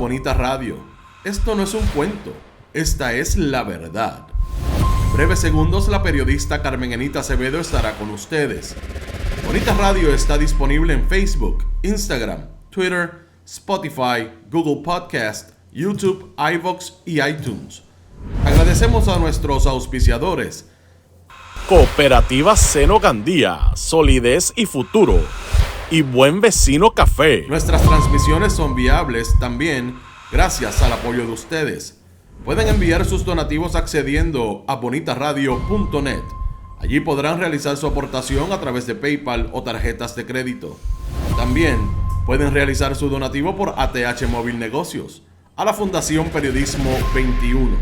Bonita Radio. Esto no es un cuento, esta es la verdad. En breves segundos, la periodista Carmen Enita Acevedo estará con ustedes. Bonita Radio está disponible en Facebook, Instagram, Twitter, Spotify, Google Podcast, YouTube, iVoox y iTunes. Agradecemos a nuestros auspiciadores. Cooperativa Seno Gandía, solidez y futuro. Y Buen Vecino Café. Nuestras transmisiones son viables también gracias al apoyo de ustedes. Pueden enviar sus donativos accediendo a bonitaradio.net. Allí podrán realizar su aportación a través de PayPal o tarjetas de crédito. También pueden realizar su donativo por ATH Móvil Negocios a la Fundación Periodismo 21.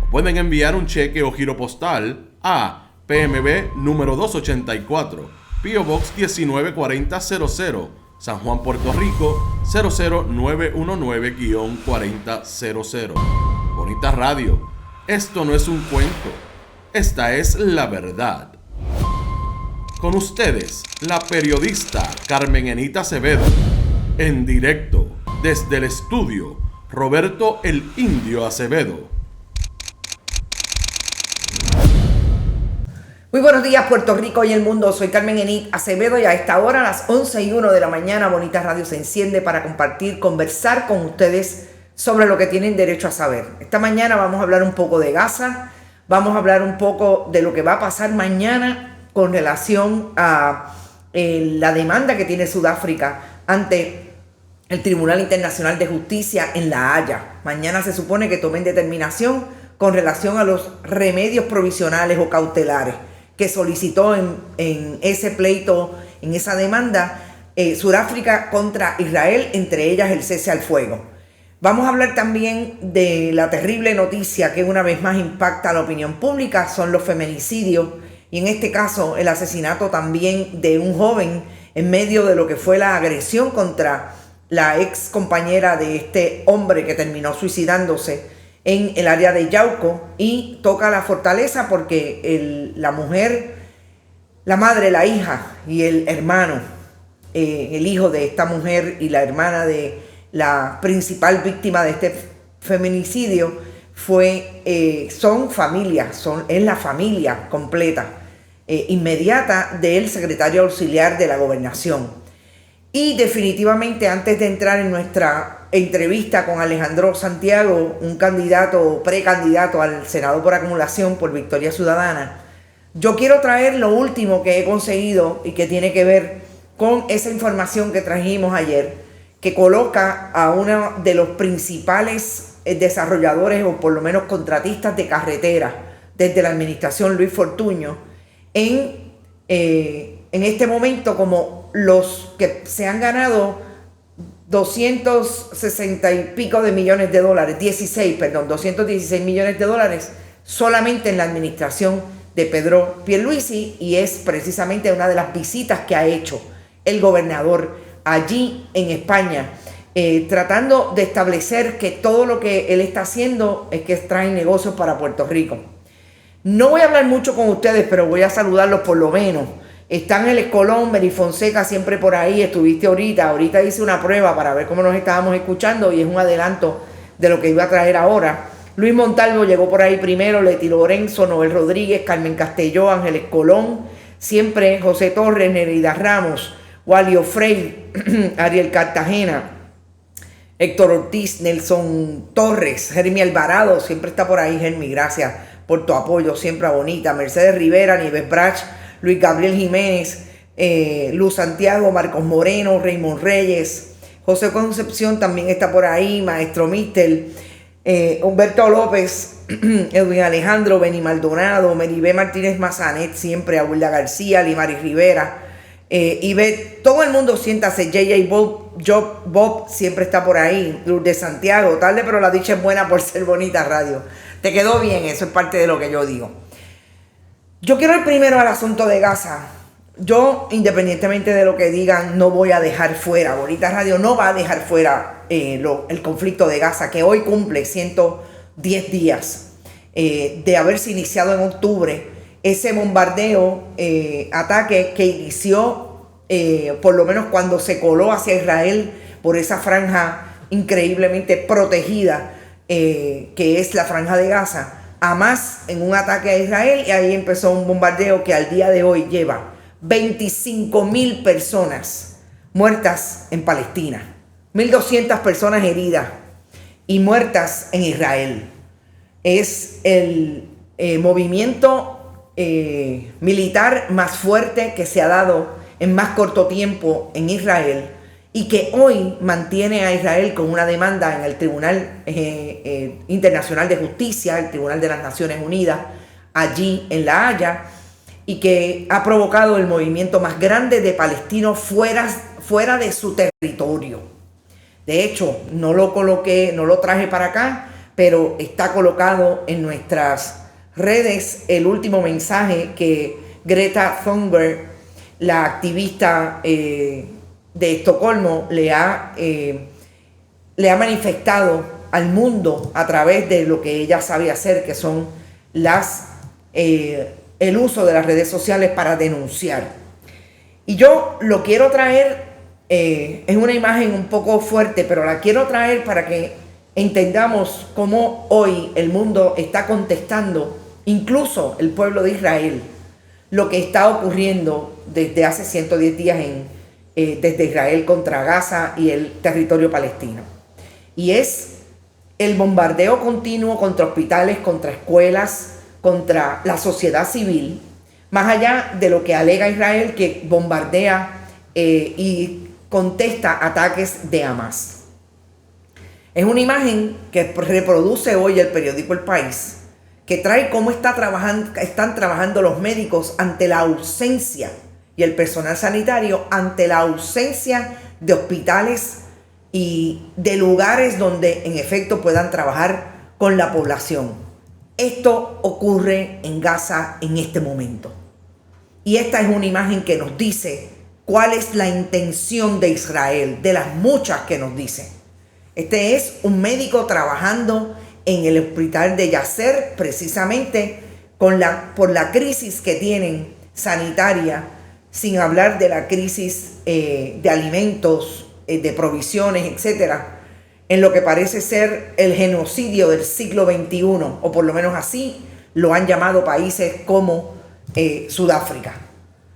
O pueden enviar un cheque o giro postal a PMB número 284, P.O. Box 194000, San Juan, Puerto Rico 00919-4000. Bonita Radio, esto no es un cuento, esta es la verdad. Con ustedes, la periodista Carmen Enita Acevedo, en directo desde el estudio Roberto el Indio Acevedo. Muy buenos días, Puerto Rico y el mundo. Soy Carmen Enita Acevedo y a esta hora, a las 11:01 de la mañana, Bonita Radio se enciende para compartir, conversar con ustedes sobre lo que tienen derecho a saber. Esta mañana vamos a hablar un poco de Gaza, vamos a hablar un poco de lo que va a pasar mañana con relación a la demanda que tiene Sudáfrica ante el Tribunal Internacional de Justicia en La Haya. Mañana se supone que tomen determinación con relación a los remedios provisionales o cautelares que solicitó en ese pleito, en esa demanda, Sudáfrica contra Israel, entre ellas el cese al fuego. Vamos a hablar también de la terrible noticia que una vez más impacta a la opinión pública, son los feminicidios, y en este caso el asesinato también de un joven en medio de lo que fue la agresión contra la ex compañera de este hombre que terminó suicidándose en el área de Yauco, y toca la fortaleza porque la mujer, la madre, la hija y el hermano, el hijo de esta mujer y la hermana de la principal víctima de este feminicidio son familia, es la familia completa, inmediata del secretario auxiliar de la gobernación. Y definitivamente, antes de entrar en nuestra entrevista con Alejandro Santiago, un precandidato al Senado por acumulación por Victoria Ciudadana, yo quiero traer lo último que he conseguido y que tiene que ver con esa información que trajimos ayer, que coloca a uno de los principales desarrolladores o por lo menos contratistas de carretera desde la administración Luis Fortuño en este momento como los que se han ganado 260 y pico de millones de dólares, 216 millones de dólares solamente en la administración de Pedro Pierluisi, y es precisamente una de las visitas que ha hecho el gobernador allí en España, tratando de establecer que todo lo que él está haciendo es que trae negocios para Puerto Rico. No voy a hablar mucho con ustedes, pero voy a saludarlos por lo menos. Están el Escolón, Mary Fonseca siempre por ahí, estuviste ahorita hice una prueba para ver cómo nos estábamos escuchando y es un adelanto de lo que iba a traer ahora. Luis Montalvo llegó por ahí primero, Leti Lorenzo, Noel Rodríguez, Carmen Castelló, Ángel Escolón, siempre José Torres, Nerida Ramos, Walio Frey, Ariel Cartagena, Héctor Ortiz, Nelson Torres, Jeremy Alvarado, siempre está por ahí, Jeremy, gracias por tu apoyo, siempre a Bonita, Mercedes Rivera, Nieves Brach, Luis Gabriel Jiménez, Luz Santiago, Marcos Moreno, Raymond Reyes, José Concepción también está por ahí, Maestro Mister, Humberto López, Edwin Alejandro, Benny Maldonado, Meribé Martínez Mazanet, siempre Abuela García, Limaris Rivera, Ivette, todo el mundo siéntase, JJ Bob siempre está por ahí, Lourdes Santiago, tarde pero la dicha es buena por ser Bonita Radio. Te quedó bien, eso es parte de lo que yo digo. Yo quiero ir primero al asunto de Gaza. Yo, independientemente de lo que digan, no voy a dejar fuera, Bonita Radio no va a dejar fuera el conflicto de Gaza, que hoy cumple 110 días de haberse iniciado en octubre. Ese bombardeo, ataque que inició, por lo menos cuando se coló hacia Israel por esa franja increíblemente protegida que es la Franja de Gaza, Hamás en un ataque a Israel, y ahí empezó un bombardeo que al día de hoy lleva 25,000 personas muertas en Palestina, 1,200 personas heridas y muertas en Israel. Es el movimiento militar más fuerte que se ha dado en más corto tiempo en Israel, y que hoy mantiene a Israel con una demanda en el Tribunal Internacional de Justicia, el Tribunal de las Naciones Unidas, allí en La Haya, y que ha provocado el movimiento más grande de palestinos fuera de su territorio. De hecho, no lo traje para acá, pero está colocado en nuestras redes el último mensaje que Greta Thunberg, la activista de Estocolmo, le ha manifestado al mundo a través de lo que ella sabe hacer, que son el uso de las redes sociales para denunciar. Y yo lo quiero traer, es una imagen un poco fuerte, pero la quiero traer para que entendamos cómo hoy el mundo está contestando, incluso el pueblo de Israel, lo que está ocurriendo desde hace 110 días desde Israel contra Gaza y el territorio palestino. Y es el bombardeo continuo contra hospitales, contra escuelas, contra la sociedad civil, más allá de lo que alega Israel, que bombardea y contesta ataques de Hamás. Es una imagen que reproduce hoy el periódico El País, que trae cómo están trabajando los médicos ante la ausencia, y el personal sanitario ante la ausencia de hospitales y de lugares donde en efecto puedan trabajar con la población. Esto ocurre en Gaza en este momento. Y esta es una imagen que nos dice cuál es la intención de Israel, de las muchas que nos dice. Este es un médico trabajando en el hospital de Yasser, precisamente por la crisis que tienen sanitaria, sin hablar de la crisis de alimentos, de provisiones, etcétera, en lo que parece ser el genocidio del siglo XXI, o por lo menos así lo han llamado países como Sudáfrica.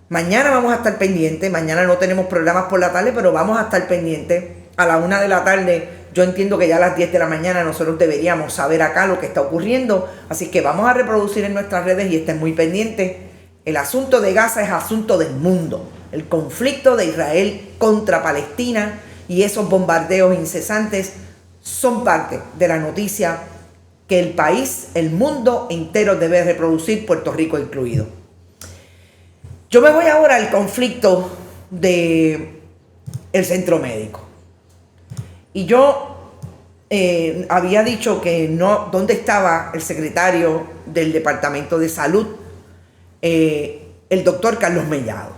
Mañana vamos a estar pendientes, mañana no tenemos programas por la tarde, pero vamos a estar pendientes a la 1 de la tarde. Yo entiendo que ya a las 10 de la mañana nosotros deberíamos saber acá lo que está ocurriendo, así que vamos a reproducir en nuestras redes y estén muy pendientes. El asunto de Gaza es asunto del mundo. El conflicto de Israel contra Palestina y esos bombardeos incesantes son parte de la noticia que el país, el mundo entero debe reproducir, Puerto Rico incluido. Yo me voy ahora al conflicto del centro médico. Y yo había dicho que no, ¿dónde estaba el secretario del Departamento de Salud? El doctor Carlos Mellado.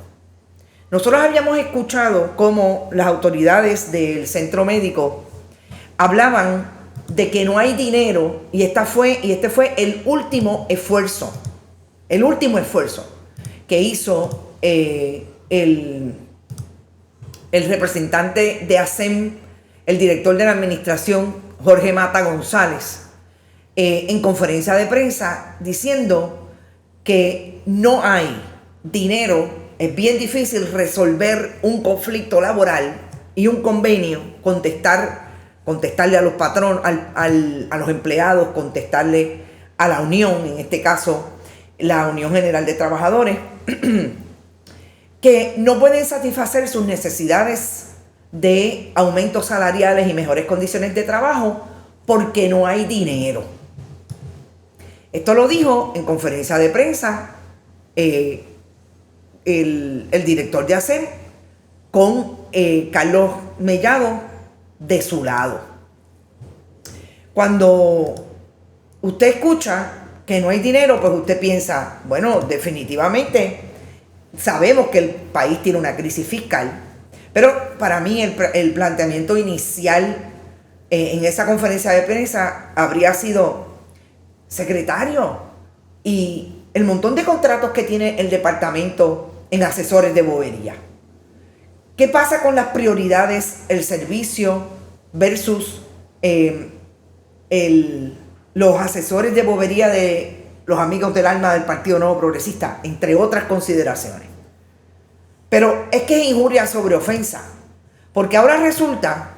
Nosotros habíamos escuchado cómo las autoridades del centro médico hablaban de que no hay dinero, y este fue el último esfuerzo que hizo el representante de ASEM, el director de la administración, Jorge Mata González, en conferencia de prensa, diciendo que no hay dinero. Es bien difícil resolver un conflicto laboral y un convenio, contestarle a los patronos, a los empleados, contestarle a la unión, en este caso la Unión General de Trabajadores, que no pueden satisfacer sus necesidades de aumentos salariales y mejores condiciones de trabajo porque no hay dinero. Esto lo dijo en conferencia de prensa el director de ASEM con Carlos Mellado de su lado. Cuando usted escucha que no hay dinero, pues usted piensa, bueno, definitivamente sabemos que el país tiene una crisis fiscal, pero para mí el planteamiento inicial en esa conferencia de prensa habría sido: secretario, y el montón de contratos que tiene el departamento en asesores de bobería. ¿Qué pasa con las prioridades, el servicio versus los asesores de bobería de los amigos del alma del Partido Nuevo Progresista, entre otras consideraciones. Pero es que es injuria sobre ofensa, porque ahora resulta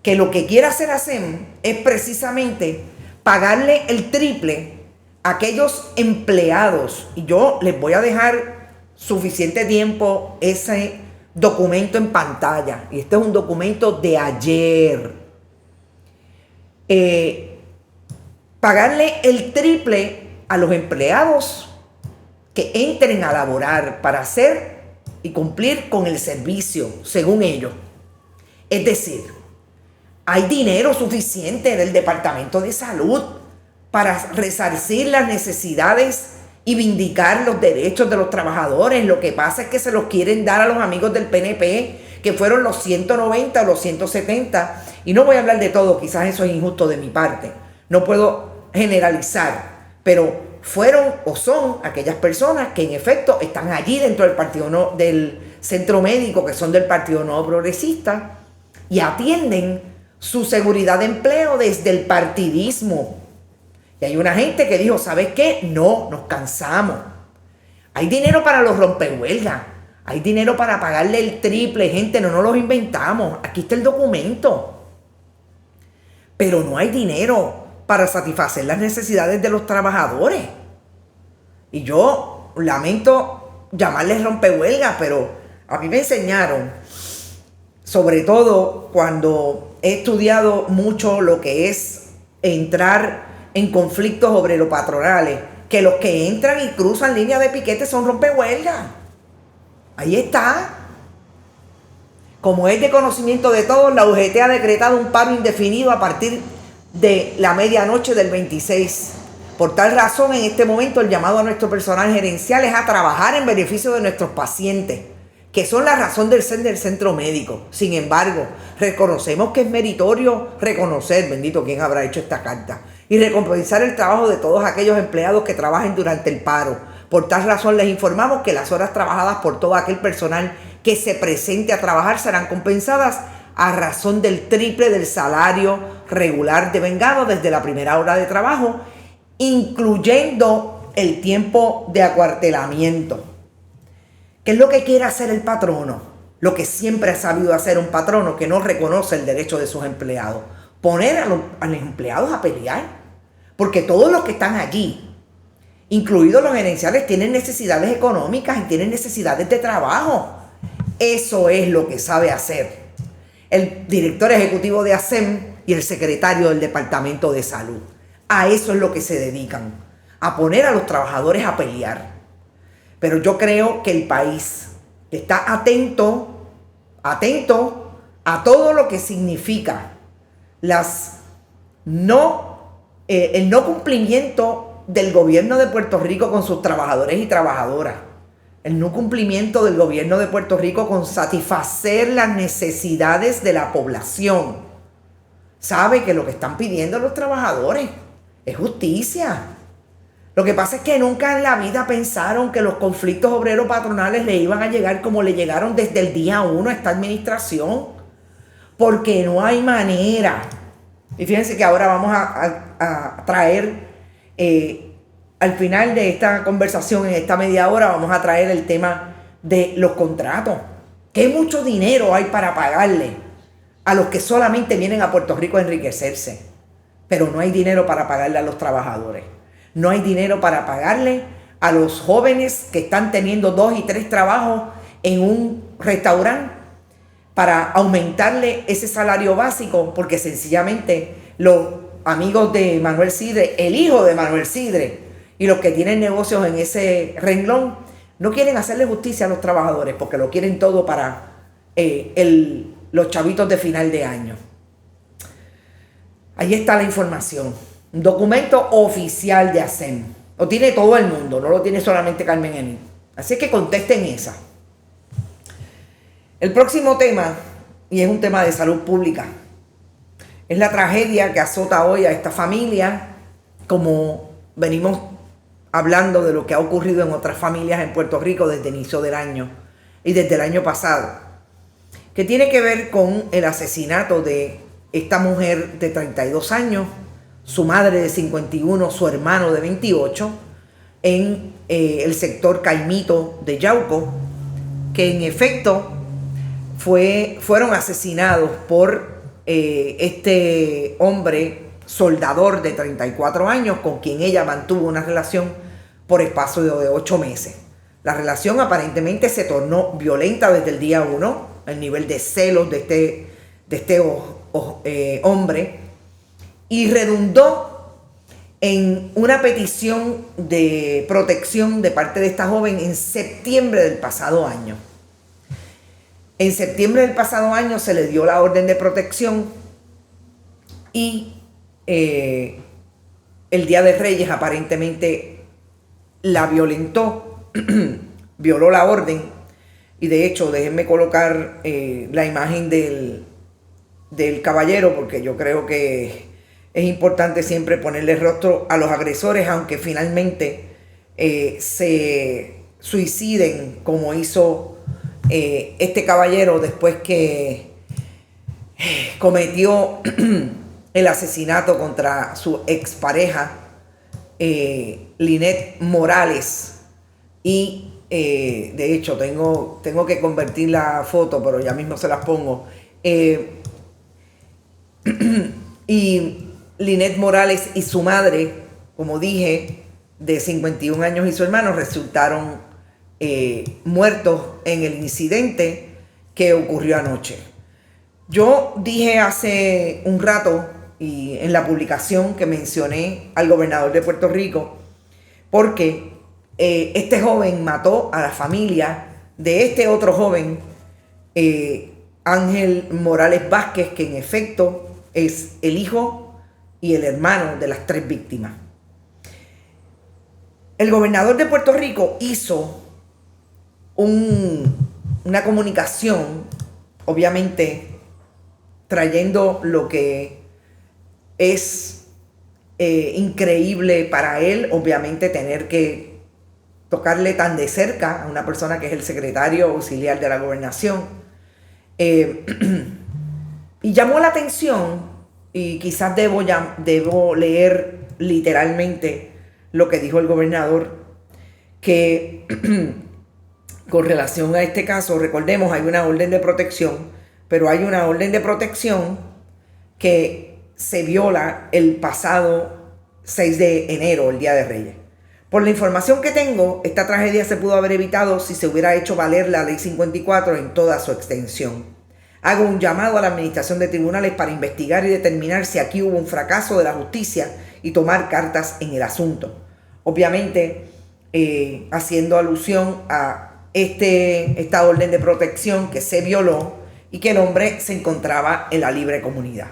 que lo que quiere hacer ASEM es precisamente pagarle el triple a aquellos empleados. Y yo les voy a dejar suficiente tiempo ese documento en pantalla. Y este es un documento de ayer. Pagarle el triple a los empleados que entren a laborar para hacer y cumplir con el servicio, según ellos. Es decir, hay dinero suficiente del Departamento de Salud para resarcir las necesidades y vindicar los derechos de los trabajadores. Lo que pasa es que se los quieren dar a los amigos del PNP, que fueron los 190 o los 170. Y no voy a hablar de todo, quizás eso es injusto de mi parte. No puedo generalizar, pero fueron o son aquellas personas que en efecto están allí dentro del partido del centro médico, que son del Partido Nuevo Progresista, y atienden su seguridad de empleo desde el partidismo. Y hay una gente que dijo, ¿sabes qué? No, nos cansamos. Hay dinero para los rompehuelgas, hay dinero para pagarle el triple, gente, no nos los inventamos. Aquí está el documento. Pero no hay dinero para satisfacer las necesidades de los trabajadores. Y yo lamento llamarles rompehuelgas, pero a mí me enseñaron, sobre todo cuando he estudiado mucho lo que es entrar en conflictos obrero-patronales, que los que entran y cruzan línea de piquete son rompehuelgas. Ahí está. Como es de conocimiento de todos, la UGT ha decretado un paro indefinido a partir de la medianoche del 26. Por tal razón, en este momento el llamado a nuestro personal gerencial es a trabajar en beneficio de nuestros pacientes, que son la razón del ser del centro médico. Sin embargo, reconocemos que es meritorio reconocer, bendito quien habrá hecho esta carta, y recompensar el trabajo de todos aquellos empleados que trabajen durante el paro. Por tal razón les informamos que las horas trabajadas por todo aquel personal que se presente a trabajar serán compensadas a razón del triple del salario regular devengado desde la primera hora de trabajo, incluyendo el tiempo de acuartelamiento. ¿Qué es lo que quiere hacer el patrono? Lo que siempre ha sabido hacer un patrono que no reconoce el derecho de sus empleados. Poner a los empleados a pelear. Porque todos los que están allí, incluidos los gerenciales, tienen necesidades económicas y tienen necesidades de trabajo. Eso es lo que sabe hacer el director ejecutivo de ASEM y el secretario del Departamento de Salud. A eso es lo que se dedican, a poner a los trabajadores a pelear. Pero yo creo que el país está atento a todo lo que significa el no cumplimiento del gobierno de Puerto Rico con sus trabajadores y trabajadoras. El no cumplimiento del gobierno de Puerto Rico con satisfacer las necesidades de la población. Sabe que lo que están pidiendo los trabajadores es justicia. Lo que pasa es que nunca en la vida pensaron que los conflictos obreros patronales le iban a llegar como le llegaron desde el día 1 a esta administración. Porque no hay manera. Y fíjense que ahora vamos a traer, al final de esta conversación, en esta media hora, vamos a traer el tema de los contratos. ¿Qué mucho dinero hay para pagarle a los que solamente vienen a Puerto Rico a enriquecerse? Pero no hay dinero para pagarle a los trabajadores. No hay dinero para pagarle a los jóvenes que están teniendo 2 y 3 trabajos en un restaurante para aumentarle ese salario básico, porque sencillamente los amigos de Manuel Sidre, el hijo de Manuel Sidre y los que tienen negocios en ese renglón no quieren hacerle justicia a los trabajadores porque lo quieren todo para los chavitos de final de año. Ahí está la información. Un documento oficial de ASEM. Lo tiene todo el mundo, no lo tiene solamente Carmen Enid. Así que contesten esa. El próximo tema, y es un tema de salud pública, es la tragedia que azota hoy a esta familia, como venimos hablando de lo que ha ocurrido en otras familias en Puerto Rico desde el inicio del año y desde el año pasado, que tiene que ver con el asesinato de esta mujer de 32 años, su madre de 51, su hermano de 28, en el sector Caimito de Yauco, que en efecto fueron asesinados por este hombre soldador de 34 años con quien ella mantuvo una relación por espacio de 8 meses. La relación aparentemente se tornó violenta desde el día 1, el nivel de celos de este hombre, y redundó en una petición de protección de parte de esta joven en septiembre del pasado año. En septiembre del pasado año se le dio la orden de protección y el Día de Reyes aparentemente la violentó, violó la orden, y de hecho déjenme colocar la imagen del caballero, porque yo creo que es importante siempre ponerle rostro a los agresores, aunque finalmente se suiciden como hizo este caballero después que cometió el asesinato contra su expareja Lynette Morales. Y de hecho tengo que convertir la foto, pero ya mismo se las pongo. Y Lynette Morales y su madre, como dije, de 51 años, y su hermano resultaron muertos en el incidente que ocurrió anoche. Yo dije hace un rato, y en la publicación, que mencioné al gobernador de Puerto Rico, porque este joven mató a la familia de este otro joven, Ángel Morales Vázquez, que en efecto es el hijo y el hermano de las 3 víctimas. El gobernador de Puerto Rico hizo una comunicación, obviamente trayendo lo que es increíble para él, obviamente tener que tocarle tan de cerca a una persona que es el secretario auxiliar de la gobernación. Y llamó la atención, y quizás debo leer literalmente lo que dijo el gobernador, que con relación a este caso, recordemos, hay una orden de protección, pero hay una orden de protección que se viola el pasado 6 de enero, el Día de Reyes. Por la información que tengo, esta tragedia se pudo haber evitado si se hubiera hecho valer la Ley 54 en toda su extensión. Hago un llamado a la administración de tribunales para investigar y determinar si aquí hubo un fracaso de la justicia y tomar cartas en el asunto. Obviamente, haciendo alusión a esta orden de protección que se violó y que el hombre se encontraba en la libre comunidad.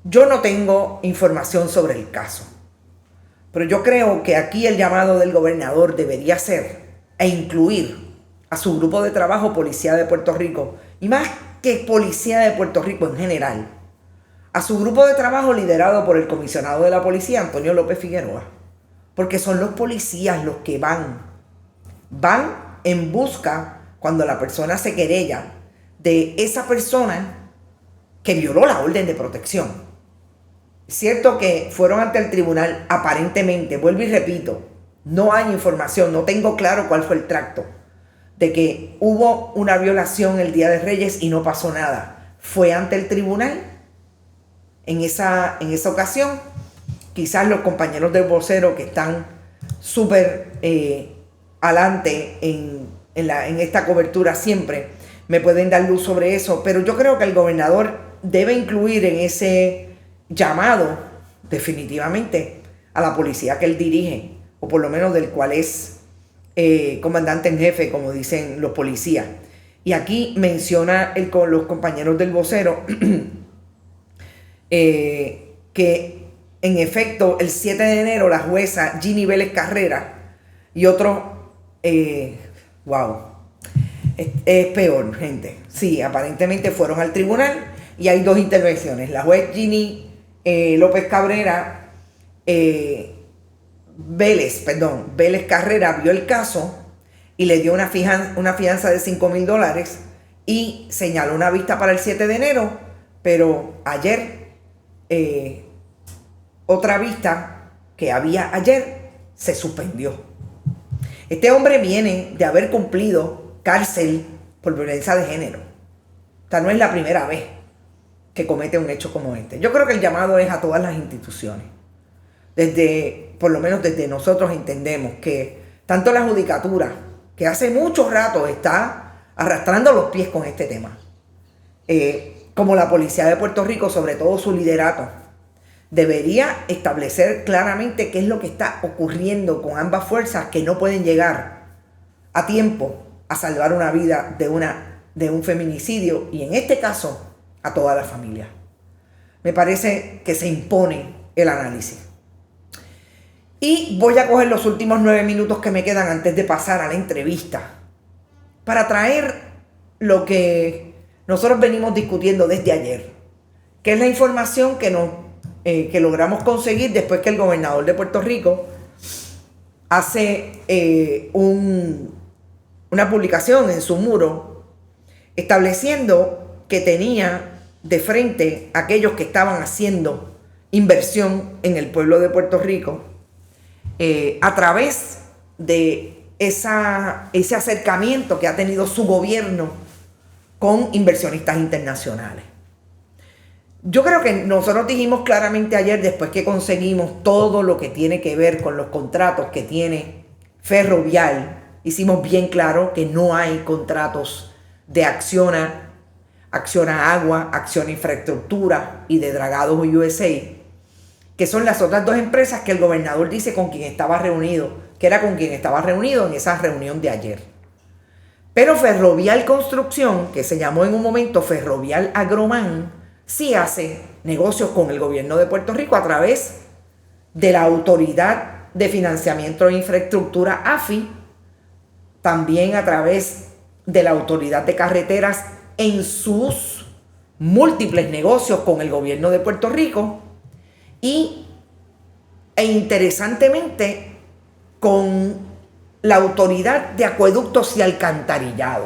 Yo no tengo información sobre el caso, pero yo creo que aquí el llamado del gobernador debería ser a incluir a su grupo de trabajo Policía de Puerto Rico, y más que Policía de Puerto Rico en general, a su grupo de trabajo liderado por el comisionado de la policía, Antonio López Figueroa, porque son los policías los que van en busca, cuando la persona se querella, de esa persona que violó la orden de protección. Es cierto que fueron ante el tribunal, aparentemente, vuelvo y repito, no hay información, no tengo claro cuál fue el tracto, de que hubo una violación el Día de Reyes y no pasó nada. Fue ante el tribunal en esa ocasión. Quizás los compañeros del vocero, que están súper adelante en esta cobertura siempre, me pueden dar luz sobre eso, pero yo creo que el gobernador debe incluir en ese llamado definitivamente a la policía que él dirige, o por lo menos del cual es comandante en jefe, como dicen los policías. Y aquí menciona con los compañeros del vocero que en efecto el 7 de enero la jueza Ginny Vélez Carrera y otro es peor, gente. Sí, aparentemente fueron al tribunal y hay 2 intervenciones. La juez Ginny López Cabrera Vélez Carrera vio el caso y le dio una fianza de $5,000 y señaló una vista para el 7 de enero Pero ayer, otra vista que había ayer se suspendió. Este hombre viene de haber cumplido cárcel por violencia de género. O sea, no es la primera vez que comete un hecho como este. Yo creo que el llamado es a todas las instituciones. Por lo menos desde nosotros entendemos que tanto la judicatura, que hace mucho rato está arrastrando los pies con este tema, como la Policía de Puerto Rico, sobre todo su liderato, debería establecer claramente qué es lo que está ocurriendo con ambas fuerzas que no pueden llegar a tiempo a salvar una vida de un feminicidio y en este caso a toda la familia. Me parece que se impone el análisis. Y voy a coger los últimos 9 minutos que me quedan antes de pasar a la entrevista para traer lo que nosotros venimos discutiendo desde ayer, que es la información que logramos conseguir después que el gobernador de Puerto Rico hace una publicación en su muro estableciendo que tenía de frente a aquellos que estaban haciendo inversión en el pueblo de Puerto Rico a través de ese acercamiento que ha tenido su gobierno con inversionistas internacionales. Yo creo que nosotros dijimos claramente ayer, después que conseguimos todo lo que tiene que ver con los contratos que tiene Ferrovial, hicimos bien claro que no hay contratos de Acciona Agua, Acciona Infraestructura y de Dragados USA, que son las otras dos empresas que el gobernador dice con quien estaba reunido, que era con quien estaba reunido en esa reunión de ayer. Pero Ferrovial Construcción, que se llamó en un momento Ferrovial Agromán, sí hace negocios con el gobierno de Puerto Rico a través de la Autoridad de Financiamiento e Infraestructura, AFI, también a través de la Autoridad de Carreteras en sus múltiples negocios con el gobierno de Puerto Rico e interesantemente con la Autoridad de Acueductos y Alcantarillado.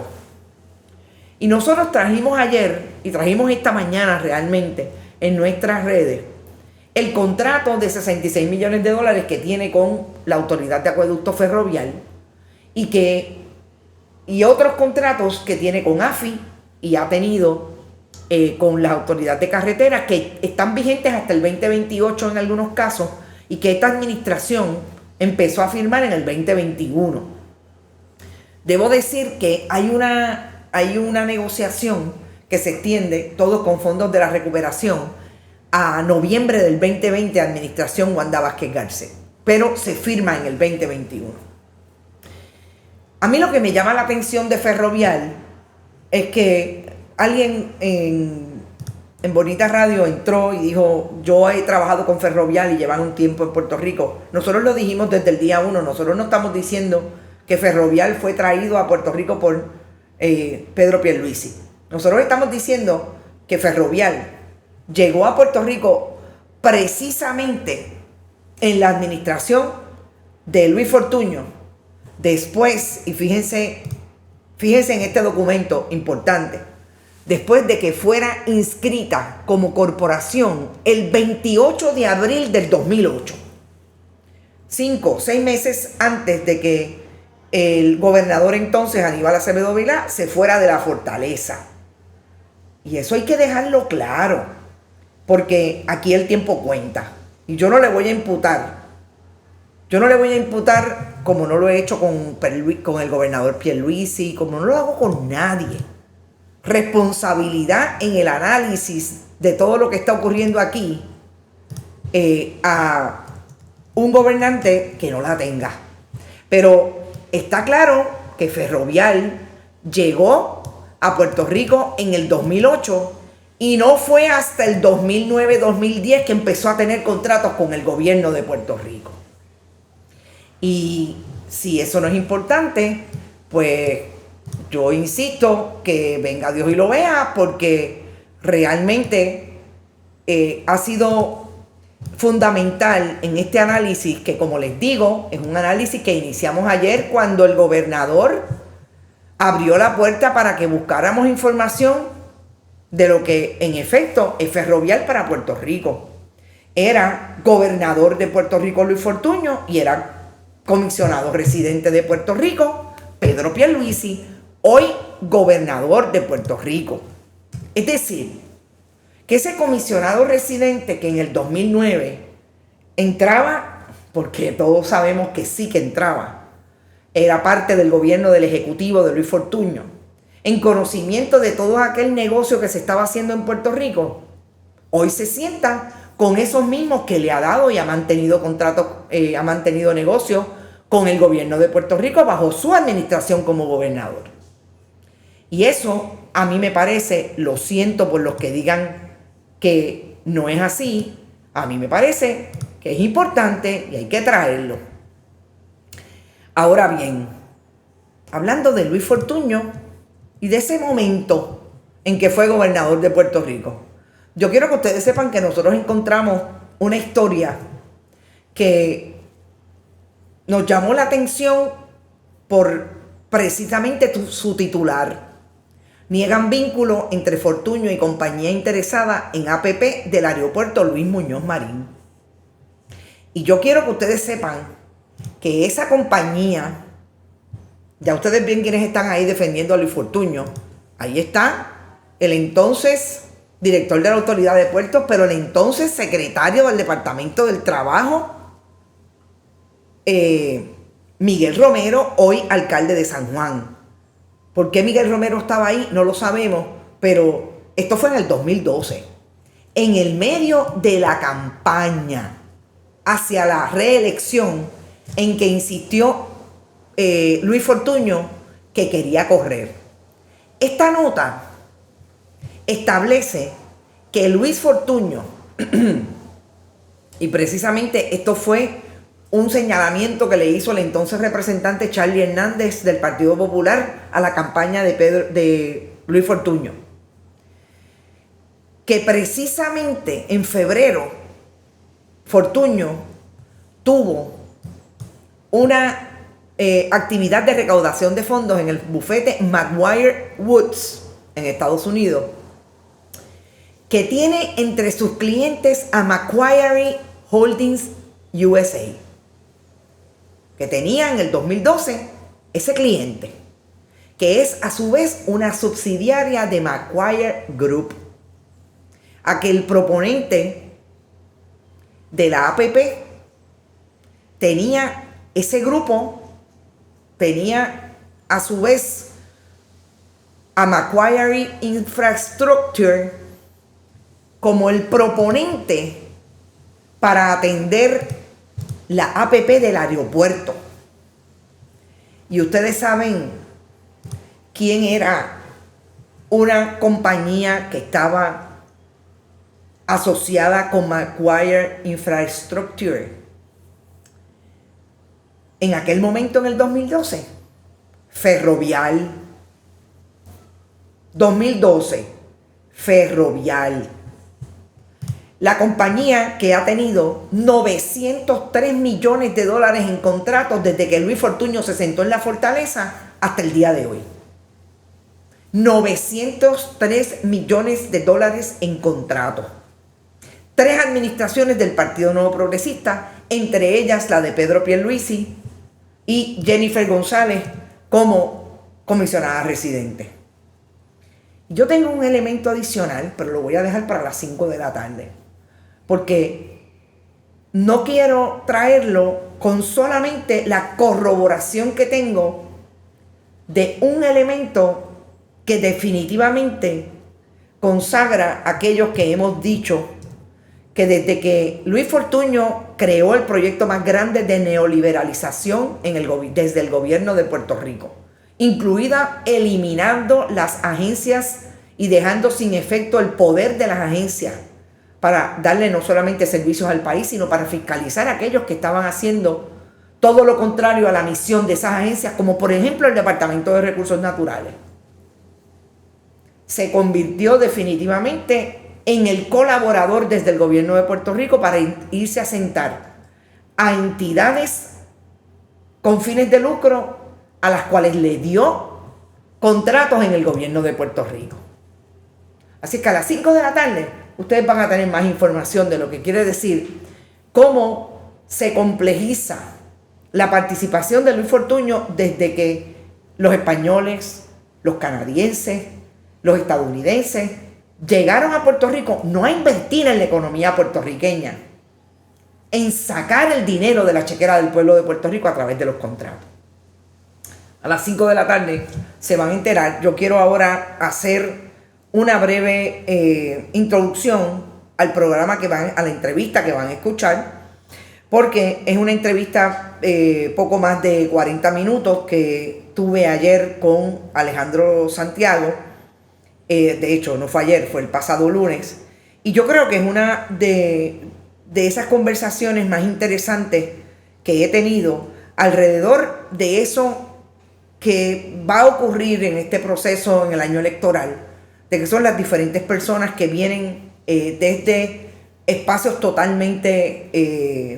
Y nosotros trajimos ayer y trajimos esta mañana realmente en nuestras redes el contrato de $66 millones que tiene con la Autoridad de Acueducto Ferrovial y otros contratos que tiene con AFI y ha tenido con la Autoridad de Carreteras que están vigentes hasta el 2028 en algunos casos y que esta administración empezó a firmar en el 2021. Debo decir que hay una negociación que se extiende, todo con fondos de la recuperación, a noviembre del 2020, administración Wanda Vázquez Garcet, pero se firma en el 2021. A mí lo que me llama la atención de Ferrovial es que alguien en Bonita Radio entró y dijo: yo he trabajado con Ferrovial y llevan un tiempo en Puerto Rico. Nosotros lo dijimos desde el día 1, nosotros no estamos diciendo que Ferrovial fue traído a Puerto Rico por Pedro Pierluisi. Nosotros estamos diciendo que Ferrovial llegó a Puerto Rico precisamente en la administración de Luis Fortuño. Después, y fíjense en este documento importante, después de que fuera inscrita como corporación el 28 de abril del 2008, 5 o 6 meses antes de que el gobernador entonces, Aníbal Acevedo Vilá, se fuera de la fortaleza. Y eso hay que dejarlo claro, porque aquí el tiempo cuenta. Y yo no le voy a imputar, como no lo he hecho con el gobernador Pierluisi, como no lo hago con nadie, responsabilidad en el análisis de todo lo que está ocurriendo aquí a un gobernante que no la tenga. Pero está claro que Ferrovial llegó a Puerto Rico en el 2008 y no fue hasta el 2009-2010 que empezó a tener contratos con el gobierno de Puerto Rico. Y si eso no es importante, pues yo insisto que venga Dios y lo vea, porque realmente ha sido fundamental en este análisis que, como les digo, es un análisis que iniciamos ayer cuando el gobernador abrió la puerta para que buscáramos información de lo que en efecto es Ferrovial para Puerto Rico. Era gobernador de Puerto Rico Luis Fortuño y era comisionado residente de Puerto Rico Pedro Pierluisi, hoy gobernador de Puerto Rico. Es decir, que ese comisionado residente que en el 2009 entraba, porque todos sabemos que sí que entraba, era parte del gobierno del ejecutivo de Luis Fortuño, en conocimiento de todo aquel negocio que se estaba haciendo en Puerto Rico, hoy se sienta con esos mismos que le ha dado y ha mantenido contratos, ha mantenido negocios con el gobierno de Puerto Rico bajo su administración como gobernador. Y eso a mí me parece, lo siento por los que digan que no es así, a mí me parece que es importante y hay que traerlo. Ahora bien, hablando de Luis Fortuño y de ese momento en que fue gobernador de Puerto Rico, yo quiero que ustedes sepan que nosotros encontramos una historia que nos llamó la atención por precisamente su titular. Niegan vínculo entre Fortuño y compañía interesada en APP del aeropuerto Luis Muñoz Marín. Y yo quiero que ustedes sepan que esa compañía, ya ustedes ven quiénes están ahí defendiendo a Luis Fortuño. Ahí está el entonces director de la Autoridad de Puertos, pero el entonces secretario del Departamento del Trabajo, Miguel Romero, hoy alcalde de San Juan. ¿Por qué Miguel Romero estaba ahí? No lo sabemos, pero esto fue en el 2012. En el medio de la campaña hacia la reelección en que insistió Luis Fortuño que quería correr. Esta nota establece que Luis Fortuño, y precisamente esto fue un señalamiento que le hizo el entonces representante Charlie Hernández del Partido Popular a la campaña de Luis Fortuño, que precisamente en febrero Fortuño tuvo una actividad de recaudación de fondos en el bufete McGuire Woods en Estados Unidos, que tiene entre sus clientes a Macquarie Holdings USA, que tenía en el 2012 ese cliente, que es a su vez una subsidiaria de Macquarie Group. Aquel proponente de la APP tenía ese grupo, tenía a su vez a Macquarie Infrastructure como el proponente para atender la APP del aeropuerto. Y ustedes saben quién era una compañía que estaba asociada con Macquarie Infrastructure en aquel momento, en el 2012. Ferrovial. 2012, Ferrovial. La compañía que ha tenido 903 millones de dólares en contratos desde que Luis Fortuño se sentó en la fortaleza hasta el día de hoy. 903 millones de dólares en contratos. 3 administraciones del Partido Nuevo Progresista, entre ellas la de Pedro Pierluisi y Jennifer González como comisionada residente. Yo tengo un elemento adicional, pero lo voy a dejar para las 5 de la tarde. Porque no quiero traerlo con solamente la corroboración que tengo de un elemento que definitivamente consagra a aquellos que hemos dicho que desde que Luis Fortuño creó el proyecto más grande de neoliberalización desde el gobierno de Puerto Rico, incluida eliminando las agencias y dejando sin efecto el poder de las agencias, para darle no solamente servicios al país, sino para fiscalizar a aquellos que estaban haciendo todo lo contrario a la misión de esas agencias, como por ejemplo el Departamento de Recursos Naturales. Se convirtió definitivamente en el colaborador desde el gobierno de Puerto Rico para irse a sentar a entidades con fines de lucro a las cuales le dio contratos en el gobierno de Puerto Rico. Así que a las 5 de la tarde ustedes van a tener más información de lo que quiere decir cómo se complejiza la participación de Luis Fortuño desde que los españoles, los canadienses, los estadounidenses llegaron a Puerto Rico no a invertir en la economía puertorriqueña, en sacar el dinero de la chequera del pueblo de Puerto Rico a través de los contratos. A las 5 de la tarde se van a enterar. Yo quiero ahora hacer una breve introducción al programa a la entrevista que van a escuchar, porque es una entrevista poco más de 40 minutos que tuve ayer con Alejandro Santiago. De hecho, no fue ayer, fue el pasado lunes. Y yo creo que es una de esas conversaciones más interesantes que he tenido alrededor de eso que va a ocurrir en este proceso en el año electoral, de que son las diferentes personas que vienen desde espacios totalmente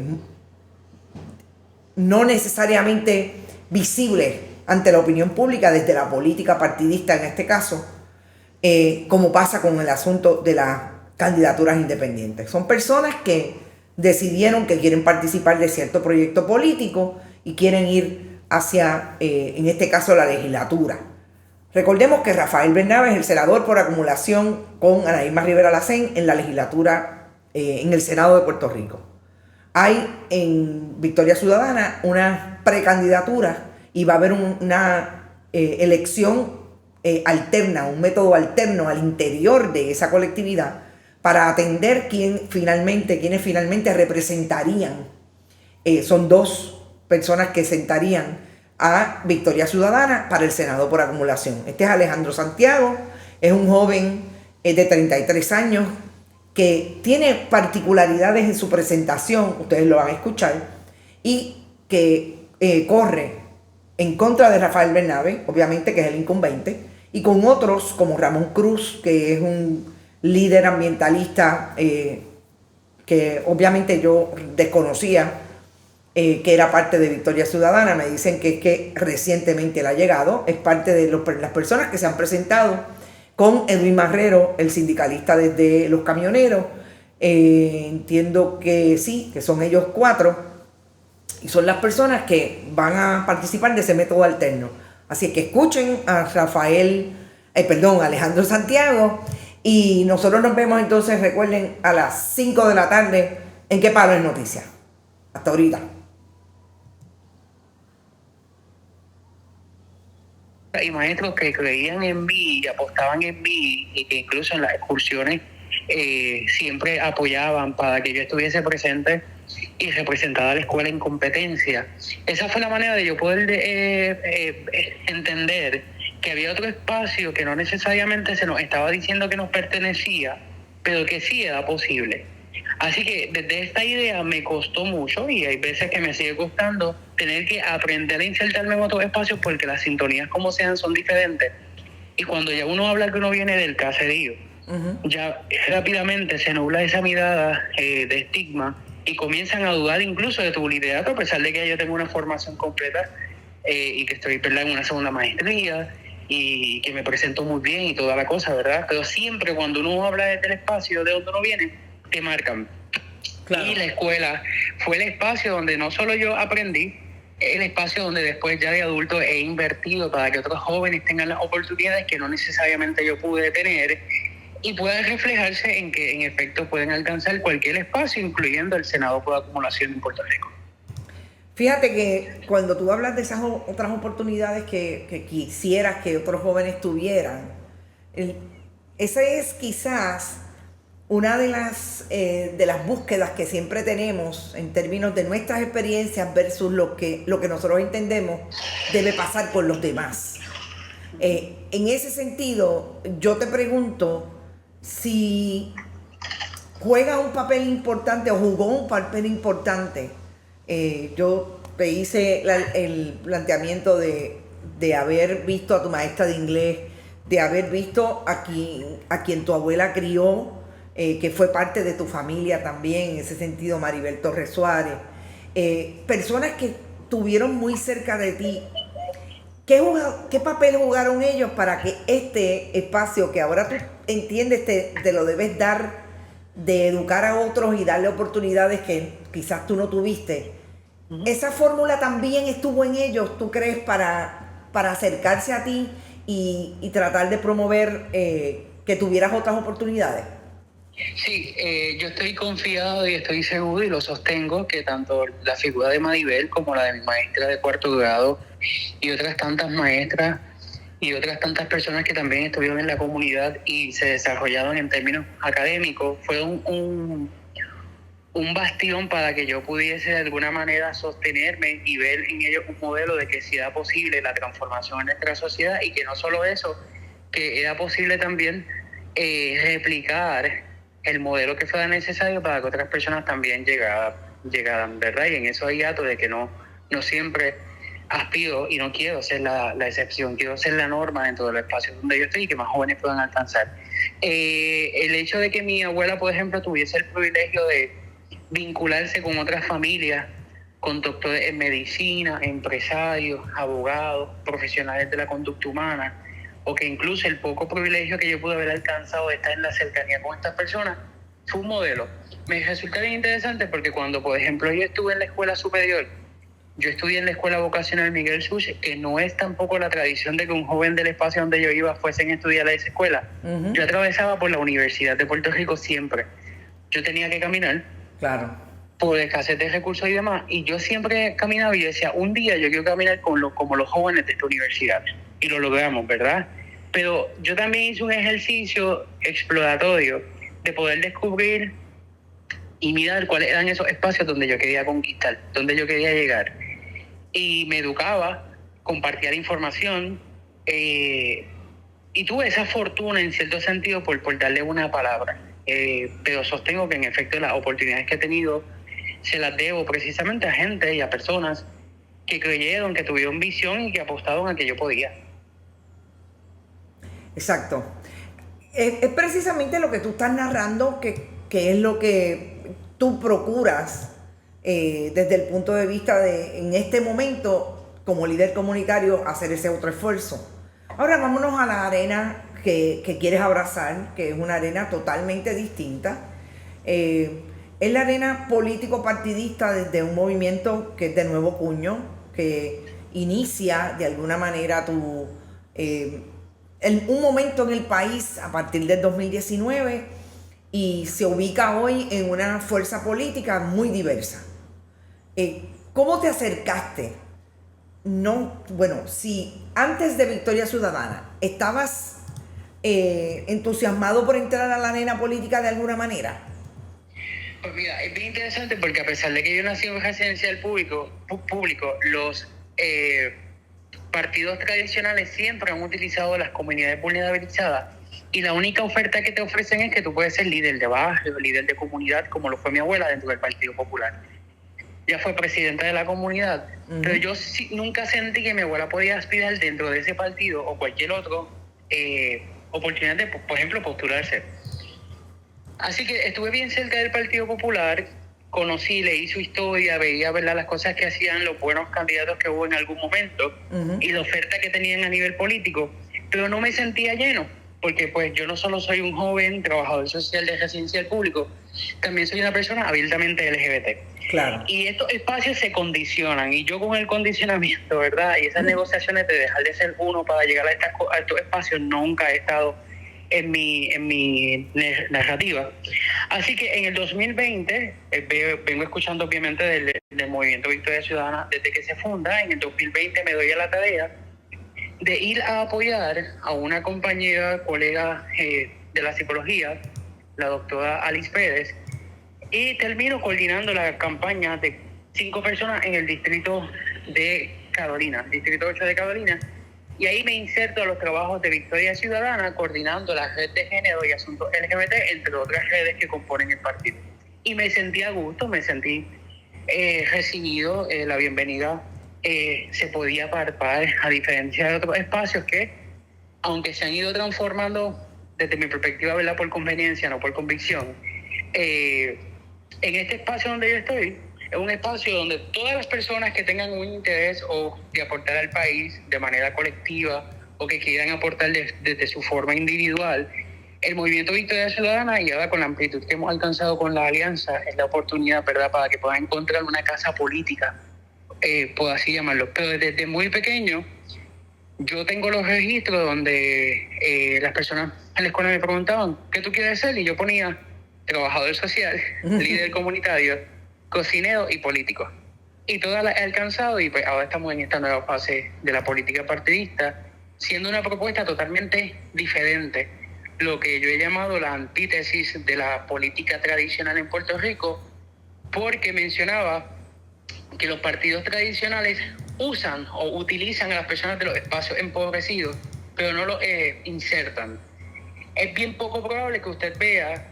no necesariamente visibles ante la opinión pública, desde la política partidista en este caso, como pasa con el asunto de las candidaturas independientes. Son personas que decidieron que quieren participar de cierto proyecto político y quieren ir hacia, en este caso, la legislatura. Recordemos que Rafael Bernabe es el senador por acumulación con Ana Irma Rivera Lacén en la legislatura, en el Senado de Puerto Rico. Hay en Victoria Ciudadana una precandidatura y va a haber una elección alterna, un método alterno al interior de esa colectividad para atender quienes finalmente representarían. Son dos personas que sentarían a Victoria Ciudadana para el Senado por acumulación. Este es Alejandro Santiago, es un joven de 33 años que tiene particularidades en su presentación, ustedes lo van a escuchar, y que corre en contra de Rafael Bernabe, obviamente que es el incumbente, y con otros como Ramón Cruz, que es un líder ambientalista que obviamente yo desconocía, que era parte de Victoria Ciudadana. Me dicen que recientemente él ha llegado, es parte de las personas que se han presentado con Edwin Marrero, el sindicalista desde los camioneros. Entiendo que sí, que son ellos 4 y son las personas que van a participar de ese método alterno. Así que escuchen a Alejandro Santiago, y nosotros nos vemos entonces, recuerden, a las 5 de la tarde en ¿Qué Palo es Noticia? Hasta ahorita. Y maestros que creían en mí y apostaban en mí, y que incluso en las excursiones siempre apoyaban para que yo estuviese presente y representada a la escuela en competencia. Esa fue la manera de yo poder entender que había otro espacio que no necesariamente se nos estaba diciendo que nos pertenecía, pero que sí era posible. Así que desde esta idea me costó mucho, y hay veces que me sigue costando, tener que aprender a insertarme en otros espacios, porque las sintonías como sean son diferentes. Y cuando ya uno habla que uno viene del caserío, ya rápidamente se nubla esa mirada de estigma, y comienzan a dudar incluso de tu liderato, a pesar de que yo tengo una formación completa y que estoy en una segunda maestría y que me presento muy bien y toda la cosa, ¿verdad? Pero siempre cuando uno habla desde el espacio de donde uno viene, te marcan. Claro. Y la escuela fue el espacio donde no solo yo aprendí, el espacio donde después ya de adulto he invertido para que otros jóvenes tengan las oportunidades que no necesariamente yo pude tener, y puedan reflejarse en que en efecto pueden alcanzar cualquier espacio, incluyendo el Senado por acumulación en Puerto Rico. Fíjate que cuando tú hablas de esas otras oportunidades que quisieras que otros jóvenes tuvieran, esa es quizás una de las búsquedas que siempre tenemos en términos de nuestras experiencias versus lo que nosotros entendemos debe pasar por los demás. En ese sentido, yo te pregunto si juega un papel importante o jugó un papel importante. Yo te hice el planteamiento de haber visto a tu maestra de inglés, de haber visto a quien tu abuela crió, que fue parte de tu familia también, en ese sentido, Maribel Torres Suárez. Personas que estuvieron muy cerca de ti. ¿Qué papel jugaron ellos para que este espacio que ahora tú entiendes, te lo debes dar de educar a otros y darle oportunidades que quizás tú no tuviste. ¿Esa fórmula también estuvo en ellos, tú crees, para acercarse a ti y tratar de promover que tuvieras otras oportunidades? Sí, yo estoy confiado y estoy seguro y lo sostengo que tanto la figura de Maribel como la de mi maestra de cuarto grado y otras tantas maestras y otras tantas personas que también estuvieron en la comunidad y se desarrollaron en términos académicos fueron un bastión para que yo pudiese de alguna manera sostenerme y ver en ellos un modelo de que sí era posible la transformación en nuestra sociedad y que no solo eso, que era posible también replicar el modelo que fuera necesario para que otras personas también llegaran, ¿verdad? Y en eso hay datos de que no siempre aspiro y no quiero ser la excepción, quiero ser la norma dentro del espacio donde yo estoy y que más jóvenes puedan alcanzar. El hecho de que mi abuela, por ejemplo, tuviese el privilegio de vincularse con otras familias, con doctores en medicina, empresarios, abogados, profesionales de la conducta humana, o que incluso el poco privilegio que yo pude haber alcanzado de estar en la cercanía con estas personas, fue un modelo. Me resulta bien interesante porque cuando, por ejemplo, yo estuve en la escuela superior, yo estudié en la escuela vocacional Miguel Suchet, que no es tampoco la tradición de que un joven del espacio donde yo iba fuesen a estudiar a esa escuela. Uh-huh. Yo atravesaba por la Universidad de Puerto Rico siempre. Yo tenía que caminar. Claro. Por escasez de recursos y demás. Y yo siempre caminaba y decía, un día yo quiero caminar como los jóvenes de esta universidad. Y lo logramos, ¿verdad? Pero yo también hice un ejercicio exploratorio de poder descubrir y mirar cuáles eran esos espacios donde yo quería conquistar, donde yo quería llegar. Y me educaba, compartía la información y tuve esa fortuna en cierto sentido por darle una palabra. Pero sostengo que en efecto las oportunidades que he tenido se las debo precisamente a gente y a personas que creyeron, que tuvieron visión y que apostaron a que yo podía. Exacto. Es precisamente lo que tú estás narrando que es lo que tú procuras desde el punto de vista de, en este momento, como líder comunitario, hacer ese otro esfuerzo. Ahora vámonos a la arena que quieres abrazar, que es una arena totalmente distinta. Es la arena político-partidista desde un movimiento que es de nuevo cuño, que inicia de alguna manera un momento en el país a partir del 2019 y se ubica hoy en una fuerza política muy diversa. ¿Cómo te acercaste? Si antes de Victoria Ciudadana estabas entusiasmado por entrar a la arena política de alguna manera. Pues mira, es bien interesante porque a pesar de que yo nací en un residencial público, los partidos tradicionales siempre han utilizado las comunidades vulnerabilizadas y la única oferta que te ofrecen es que tú puedes ser líder de barrio, líder de comunidad, como lo fue mi abuela dentro del Partido Popular. Ella fue presidenta de la comunidad, uh-huh. Pero yo nunca sentí que mi abuela podía aspirar dentro de ese partido o cualquier otro oportunidad de, por ejemplo, postularse. Así que estuve bien cerca del Partido Popular, conocí, leí su historia, veía, ¿verdad?, las cosas que hacían, los buenos candidatos que hubo en algún momento, uh-huh. Y la oferta que tenían a nivel político, pero no me sentía lleno, porque pues yo no solo soy un joven trabajador social de residencial público, también soy una persona abiertamente LGBT. Claro. Y estos espacios se condicionan, y yo con el condicionamiento, ¿verdad?, y esas negociaciones de dejar de ser uno para llegar a estos espacios, nunca he estado en mi narrativa. Así que en el 2020, vengo escuchando obviamente del Movimiento Victoria Ciudadana desde que se funda. En el 2020 me doy a la tarea de ir a apoyar a una compañera, colega de la psicología, la doctora Alice Pérez, y termino coordinando la campaña de 5 personas en el distrito de Carolina, distrito 8 de Carolina, y ahí me inserto a los trabajos de Victoria Ciudadana, coordinando la red de género y asuntos LGBT, entre otras redes que componen el partido. Y me sentí a gusto, me sentí recibido, la bienvenida se podía palpar, a diferencia de otros espacios que, aunque se han ido transformando desde mi perspectiva, ¿verdad?, por conveniencia, no por convicción, en este espacio donde yo estoy, es un espacio donde todas las personas que tengan un interés o de aportar al país de manera colectiva o que quieran aportar desde su forma individual, el Movimiento Victoria Ciudadana, y ahora con la amplitud que hemos alcanzado con la alianza, es la oportunidad, ¿verdad?, para que puedan encontrar una casa política, por así llamarlo. Pero desde muy pequeño, yo tengo los registros donde las personas en la escuela me preguntaban, ¿qué tú quieres ser? Y yo ponía trabajador social, líder comunitario, cocinero y político. Y todas las he alcanzado, y pues ahora estamos en esta nueva fase de la política partidista, siendo una propuesta totalmente diferente. Lo que yo he llamado la antítesis de la política tradicional en Puerto Rico, porque mencionaba que los partidos tradicionales usan o utilizan a las personas de los espacios empobrecidos, pero no los insertan. Es bien poco probable que usted vea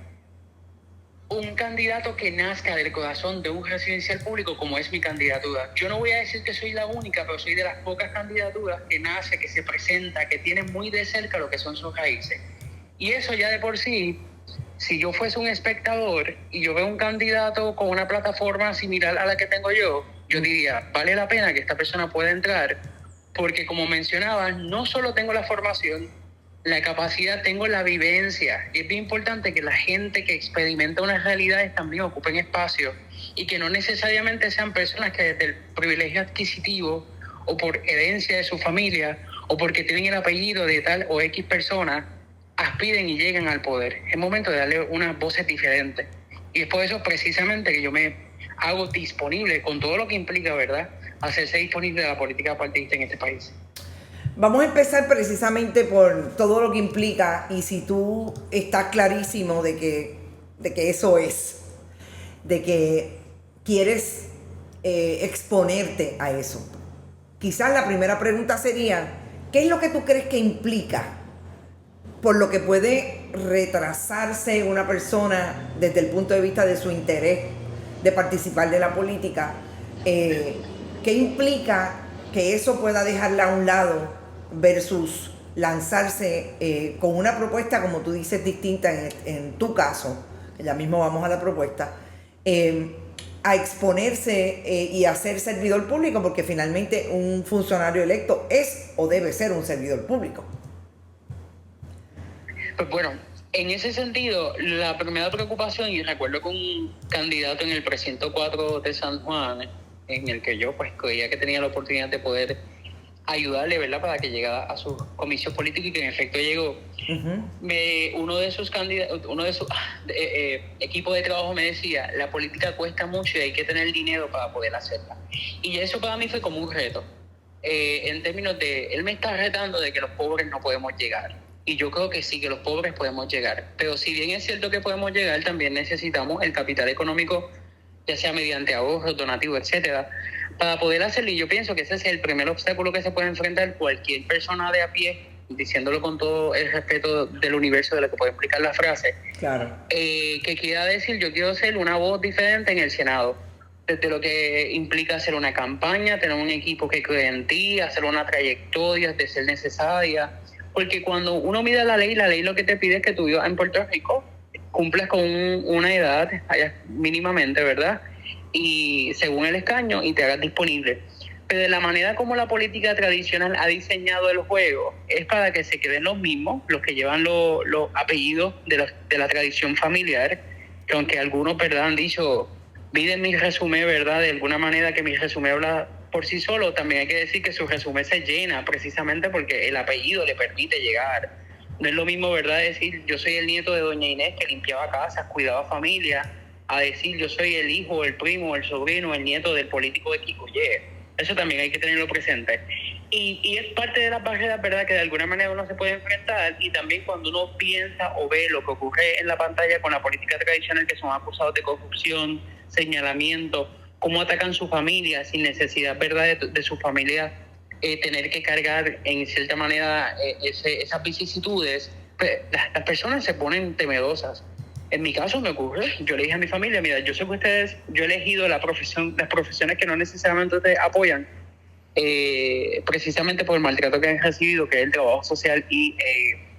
un candidato que nazca del corazón de un residencial público como es mi candidatura. Yo no voy a decir que soy la única, pero soy de las pocas candidaturas que nace, que se presenta, que tiene muy de cerca lo que son sus raíces. Y eso ya de por sí, si yo fuese un espectador y yo veo un candidato con una plataforma similar a la que tengo yo diría, vale la pena que esta persona pueda entrar, porque como mencionaba, no solo tengo la formación, la capacidad, tengo la vivencia. Y es bien importante que la gente que experimenta unas realidades también ocupen espacio, y que no necesariamente sean personas que desde el privilegio adquisitivo o por herencia de su familia o porque tienen el apellido de tal o X persona aspiren y lleguen al poder. Es momento de darle unas voces diferentes. Y es por eso precisamente que yo me hago disponible con todo lo que implica, ¿verdad?, hacerse disponible de la política partidista en este país. Vamos a empezar precisamente por todo lo que implica, y si tú estás clarísimo de que eso es, de que quieres exponerte a eso. Quizás la primera pregunta sería, ¿qué es lo que tú crees que implica? Por lo que puede retrasarse una persona desde el punto de vista de su interés de participar de la política. ¿Qué implica que eso pueda dejarla a un lado versus lanzarse con una propuesta, como tú dices, distinta en tu caso, que ya mismo vamos a la propuesta, a exponerse y a ser servidor público? Porque finalmente un funcionario electo es o debe ser un servidor público. Pues bueno, en ese sentido, la primera preocupación, y recuerdo que un candidato en el precinto 4 de San Juan, en el que yo pues creía que tenía la oportunidad de poder ayudarle, ¿verdad?, para que llegara a su comisión política, y que en efecto llegó. Uno de sus equipos de trabajo me decía, la política cuesta mucho y hay que tener dinero para poder hacerla. Y eso para mí fue como un reto, en términos de, él me está retando de que los pobres no podemos llegar. Y yo creo que sí, que los pobres podemos llegar. Pero si bien es cierto que podemos llegar, también necesitamos el capital económico, ya sea mediante ahorros, donativos, etcétera, para poder hacerlo. Y yo pienso que ese es el primer obstáculo que se puede enfrentar cualquier persona de a pie, diciéndolo con todo el respeto del universo de lo que puede implicar la frase. Claro. Que quiera decir, yo quiero ser una voz diferente en el Senado. Desde lo que implica hacer una campaña, tener un equipo que cree en ti, hacer una trayectoria de ser necesaria. Porque cuando uno mira la ley lo que te pide es que tú vivas en Puerto Rico, cumplas con una edad mínimamente, ¿verdad?, y según el escaño, y te hagas disponible. Pero de la manera como la política tradicional ha diseñado el juego, es para que se queden los mismos, los que llevan los apellidos de la tradición familiar, que aunque algunos, ¿verdad?, han dicho, piden mi resumen, ¿verdad?, de alguna manera que mi resumen habla por sí solo, también hay que decir que su resumen se llena precisamente porque el apellido le permite llegar. No es lo mismo, ¿verdad?, decir yo soy el nieto de doña Inés que limpiaba casas, cuidaba familia, a decir yo soy el hijo, el primo, el sobrino, el nieto del político de Kikuye. Eso también hay que tenerlo presente. Y es parte de las barreras, ¿verdad?, que de alguna manera uno se puede enfrentar. Y también cuando uno piensa o ve lo que ocurre en la pantalla con la política tradicional, que son acusados de corrupción, señalamiento, cómo atacan su familia sin necesidad, ¿verdad?, de su familia tener que cargar en cierta manera esas vicisitudes, pues, las personas se ponen temerosas. En mi caso me ocurre, yo le dije a mi familia, mira, yo sé que yo he elegido las profesiones que no necesariamente te apoyan, precisamente por el maltrato que han recibido, que es el trabajo social y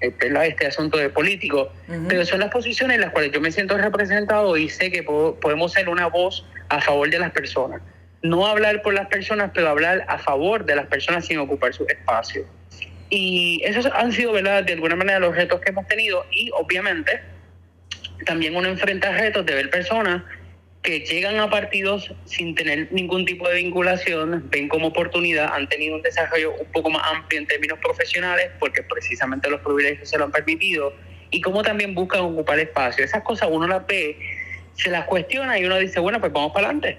este asunto de político. Pero son las posiciones en las cuales yo me siento representado y sé que podemos ser una voz a favor de las personas. No hablar por las personas, pero hablar a favor de las personas sin ocupar su espacio. Y esos han sido, ¿verdad?, de alguna manera los retos que hemos tenido. Y obviamente también uno enfrenta retos de ver personas que llegan a partidos sin tener ningún tipo de vinculación, ven como oportunidad, han tenido un desarrollo un poco más amplio en términos profesionales porque precisamente los privilegios se lo han permitido, y como también buscan ocupar espacio. Esas cosas uno las ve, se las cuestiona y uno dice, bueno, pues vamos para adelante.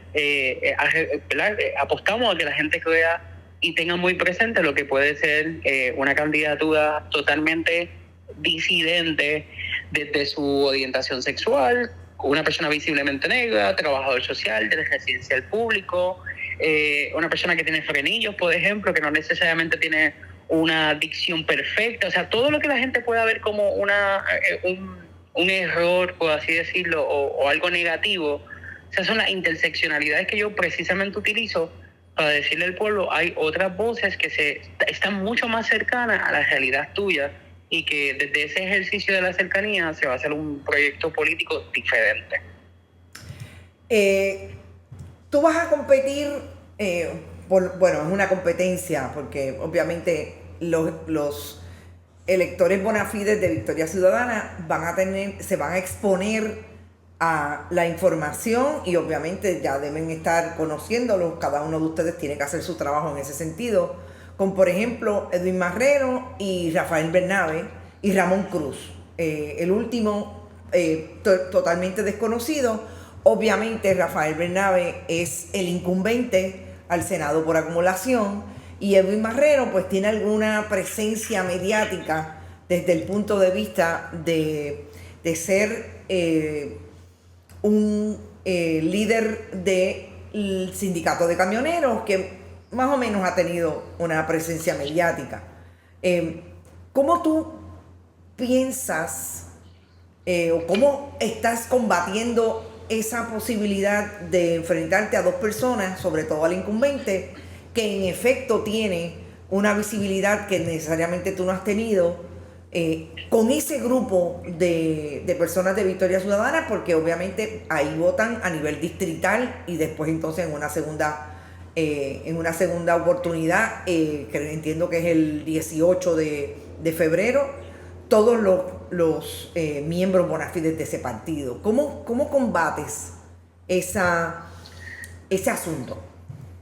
Apostamos a que la gente vea y tenga muy presente lo que puede ser una candidatura totalmente disidente desde su orientación sexual, una persona visiblemente negra, trabajador social, del residencial público, una persona que tiene frenillos, por ejemplo, que no necesariamente tiene una dicción perfecta. O sea, todo lo que la gente pueda ver como un error, por así decirlo, o algo negativo. Esas son las interseccionalidades que yo precisamente utilizo para decirle al pueblo, hay otras voces que están mucho más cercanas a la realidad tuya, y que desde ese ejercicio de la cercanía se va a hacer un proyecto político diferente. Tú vas a competir, bueno, es una competencia, porque obviamente los electores bona fides de Victoria Ciudadana se van a exponer a la información, y obviamente ya deben estar conociéndolos. Cada uno de ustedes tiene que hacer su trabajo en ese sentido, con por ejemplo Edwin Marrero y Rafael Bernabe y Ramón Cruz, el último totalmente desconocido. Obviamente Rafael Bernabe es el incumbente al Senado por acumulación, y Edwin Marrero pues tiene alguna presencia mediática desde el punto de vista de ser un líder del sindicato de camioneros, que más o menos ha tenido una presencia mediática. ¿Cómo tú piensas o cómo estás combatiendo esa posibilidad de enfrentarte a dos personas, sobre todo al incumbente, que en efecto tiene una visibilidad que necesariamente tú no has tenido, con ese grupo de personas de Victoria Ciudadana? Porque obviamente ahí votan a nivel distrital, y después entonces en una segunda oportunidad, que entiendo que es el 18 de febrero, todos los miembros bona fides de ese partido. ¿Cómo combates ese asunto?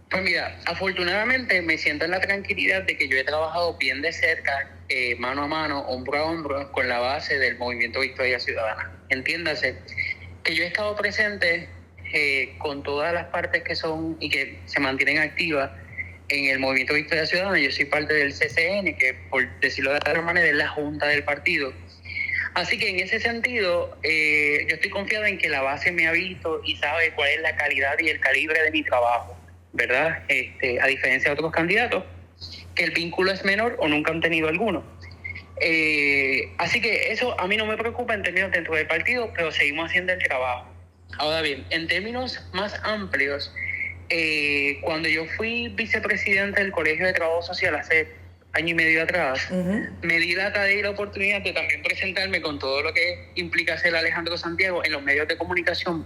Pues mira, afortunadamente me siento en la tranquilidad de que yo he trabajado bien de cerca, mano a mano, hombro a hombro, con la base del movimiento Victoria Ciudadana. Entiéndase que yo he estado presente con todas las partes que son y que se mantienen activas en el movimiento Victoria Ciudadana. Yo soy parte del CCN, que por decirlo de alguna manera es la junta del partido. Así que en ese sentido, yo estoy confiado en que la base me ha visto y sabe cuál es la calidad y el calibre de mi trabajo, ¿verdad? A diferencia de otros candidatos, que el vínculo es menor o nunca han tenido alguno. Así que eso a mí no me preocupa en términos dentro del partido, pero seguimos haciendo el trabajo. Ahora bien, en términos más amplios, cuando yo fui vicepresidente del Colegio de Trabajo Social hace año y medio atrás, me di la tarea y la oportunidad de también presentarme con todo lo que implica ser Alejandro Santiago en los medios de comunicación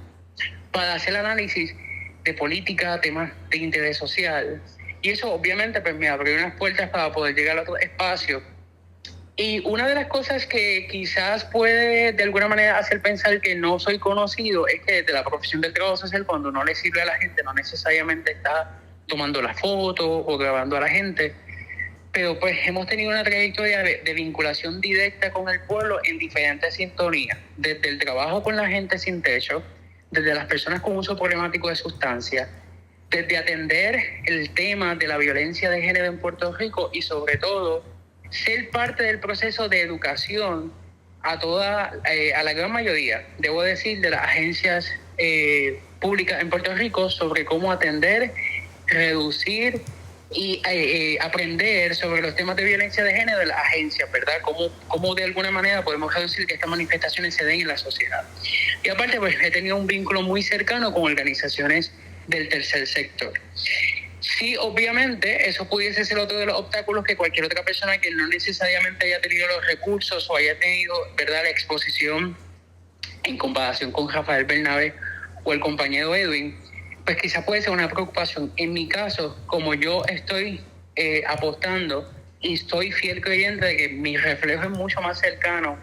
para hacer análisis de política, temas de interés social. Y eso obviamente pues me abrió unas puertas para poder llegar a otro espacio. Y una de las cosas que quizás puede de alguna manera hacer pensar que no soy conocido es que desde la profesión del trabajo social, cuando no le sirve a la gente, no necesariamente está tomando la foto o grabando a la gente. Pero pues hemos tenido una trayectoria de vinculación directa con el pueblo en diferentes sintonías, desde el trabajo con la gente sin techo, desde las personas con uso problemático de sustancias, desde atender el tema de la violencia de género en Puerto Rico, y sobre todo ser parte del proceso de educación a la gran mayoría, debo decir, de las agencias públicas en Puerto Rico sobre cómo atender, reducir y aprender sobre los temas de violencia de género de las agencias, ¿verdad? Cómo de alguna manera podemos reducir que estas manifestaciones se den en la sociedad. Y aparte, pues he tenido un vínculo muy cercano con organizaciones del tercer sector. Sí, obviamente, eso pudiese ser otro de los obstáculos que cualquier otra persona que no necesariamente haya tenido los recursos o haya tenido, ¿verdad?, la exposición en comparación con Rafael Bernabe o el compañero Edwin, pues quizás puede ser una preocupación. En mi caso, como yo estoy apostando y soy fiel creyente de que mi reflejo es mucho más cercano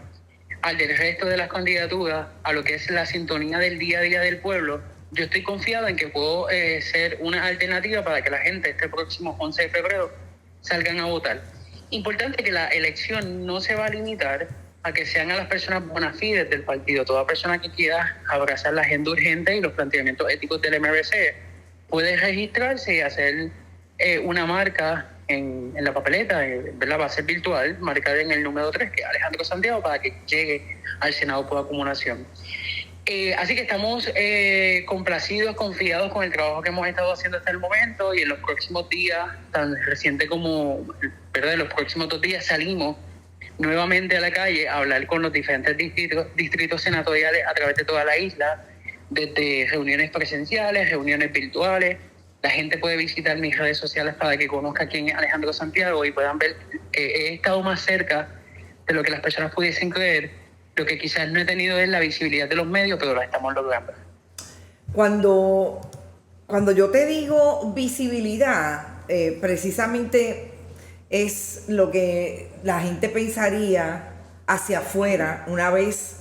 al del resto de las candidaturas, a lo que es la sintonía del día a día del pueblo. Yo estoy confiado en que puedo ser una alternativa para que la gente este próximo 11 de febrero salgan a votar. Importante que la elección no se va a limitar a que sean a las personas bona fides del partido. Toda persona que quiera abrazar la agenda urgente y los planteamientos éticos del MRC puede registrarse y hacer una marca en la papeleta, ¿verdad? Va a ser virtual, marcar en el número 3, que es Alejandro Santiago, para que llegue al Senado por acumulación. Así que estamos complacidos, confiados con el trabajo que hemos estado haciendo hasta el momento, y en los próximos días, tan reciente como, ¿verdad? En los próximos 2 días salimos nuevamente a la calle a hablar con los diferentes distritos senatoriales a través de toda la isla, desde reuniones presenciales, reuniones virtuales. La gente puede visitar mis redes sociales para que conozca quién es Alejandro Santiago y puedan ver que he estado más cerca de lo que las personas pudiesen creer. Lo que quizás no he tenido es la visibilidad de los medios, pero la estamos logrando. Cuando yo te digo visibilidad, precisamente es lo que la gente pensaría hacia afuera una vez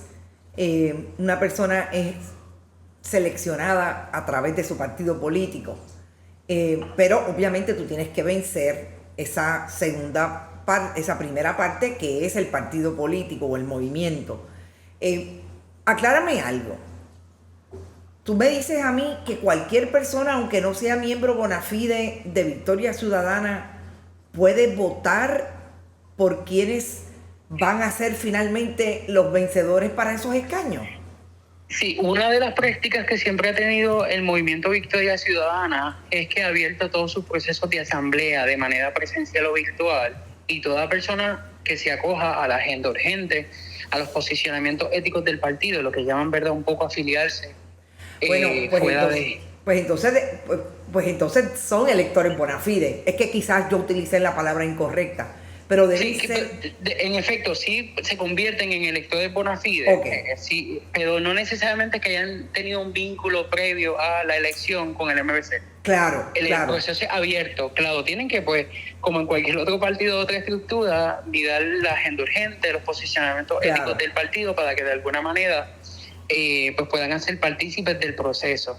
una persona es seleccionada a través de su partido político. Pero obviamente tú tienes que vencer esa esa primera parte, que es el partido político o el movimiento. Aclárame algo. Tú me dices a mí que cualquier persona, aunque no sea miembro bona fide de Victoria Ciudadana, puede votar por quienes van a ser finalmente los vencedores para esos escaños. Sí, una de las prácticas que siempre ha tenido el movimiento Victoria Ciudadana es que ha abierto todos sus procesos de asamblea de manera presencial o virtual, y toda persona que se acoja a la agenda urgente, a los posicionamientos éticos del partido, lo que llaman, ¿verdad?, un poco afiliarse. Bueno, pues entonces son electores bona fide. Es que quizás yo utilicé la palabra incorrecta, pero deben ser... En efecto, sí se convierten en electores bona fide, Okay. Sí, pero no necesariamente que hayan tenido un vínculo previo a la elección con el MRC. Claro. El proceso es abierto. Claro, tienen que, pues, como en cualquier otro partido de otra estructura, mirar la agenda urgente, los posicionamientos éticos del partido, para que de alguna manera pues puedan hacer partícipes del proceso.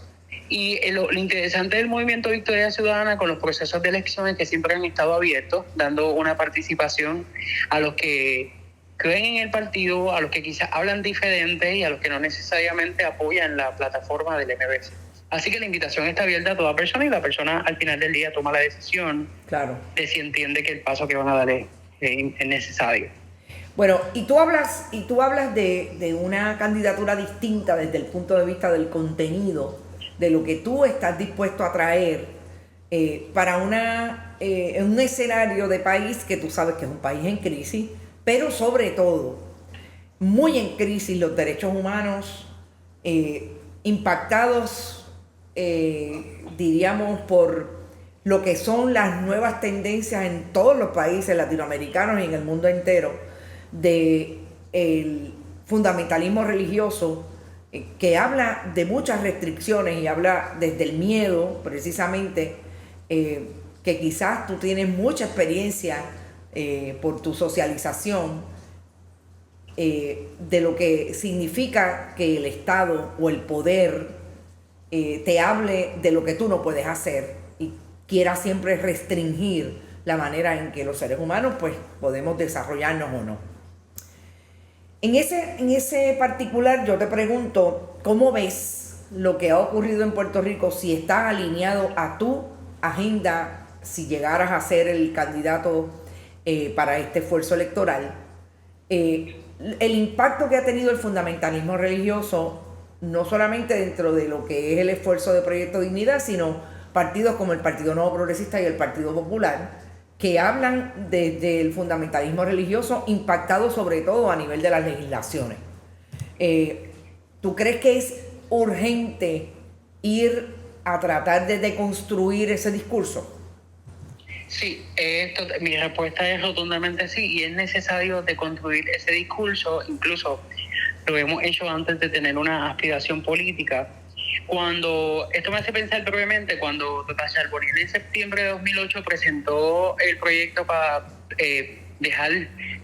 Y lo interesante del movimiento Victoria Ciudadana con los procesos de elecciones, que siempre han estado abiertos, dando una participación a los que creen en el partido, a los que quizás hablan diferente y a los que no necesariamente apoyan la plataforma del MBC. Así que la invitación está abierta a toda persona, y la persona al final del día toma la decisión de si entiende que el paso que van a dar es necesario. Bueno, y tú hablas de una candidatura distinta desde el punto de vista del contenido, de lo que tú estás dispuesto a traer para un escenario de país que tú sabes que es un país en crisis, pero sobre todo muy en crisis los derechos humanos, impactados, diríamos, por lo que son las nuevas tendencias en todos los países latinoamericanos y en el mundo entero, de el fundamentalismo religioso, que habla de muchas restricciones y habla desde el miedo, precisamente, que quizás tú tienes mucha experiencia por tu socialización, de lo que significa que el Estado o el poder te hable de lo que tú no puedes hacer y quiera siempre restringir la manera en que los seres humanos pues podemos desarrollarnos o no. En ese particular yo te pregunto, ¿cómo ves lo que ha ocurrido en Puerto Rico? Si está alineado a tu agenda, si llegaras a ser el candidato para este esfuerzo electoral, el impacto que ha tenido el fundamentalismo religioso, no solamente dentro de lo que es el esfuerzo de Proyecto Dignidad, sino partidos como el Partido Nuevo Progresista y el Partido Popular, que hablan desde el fundamentalismo religioso, impactado sobre todo a nivel de las legislaciones. ¿Tú crees que es urgente ir a tratar de deconstruir ese discurso? Sí, mi respuesta es rotundamente sí, y es necesario deconstruir ese discurso. Incluso lo hemos hecho antes de tener una aspiración política. Esto me hace pensar brevemente, cuando Natasha Arbonín en septiembre de 2008 presentó el proyecto para dejar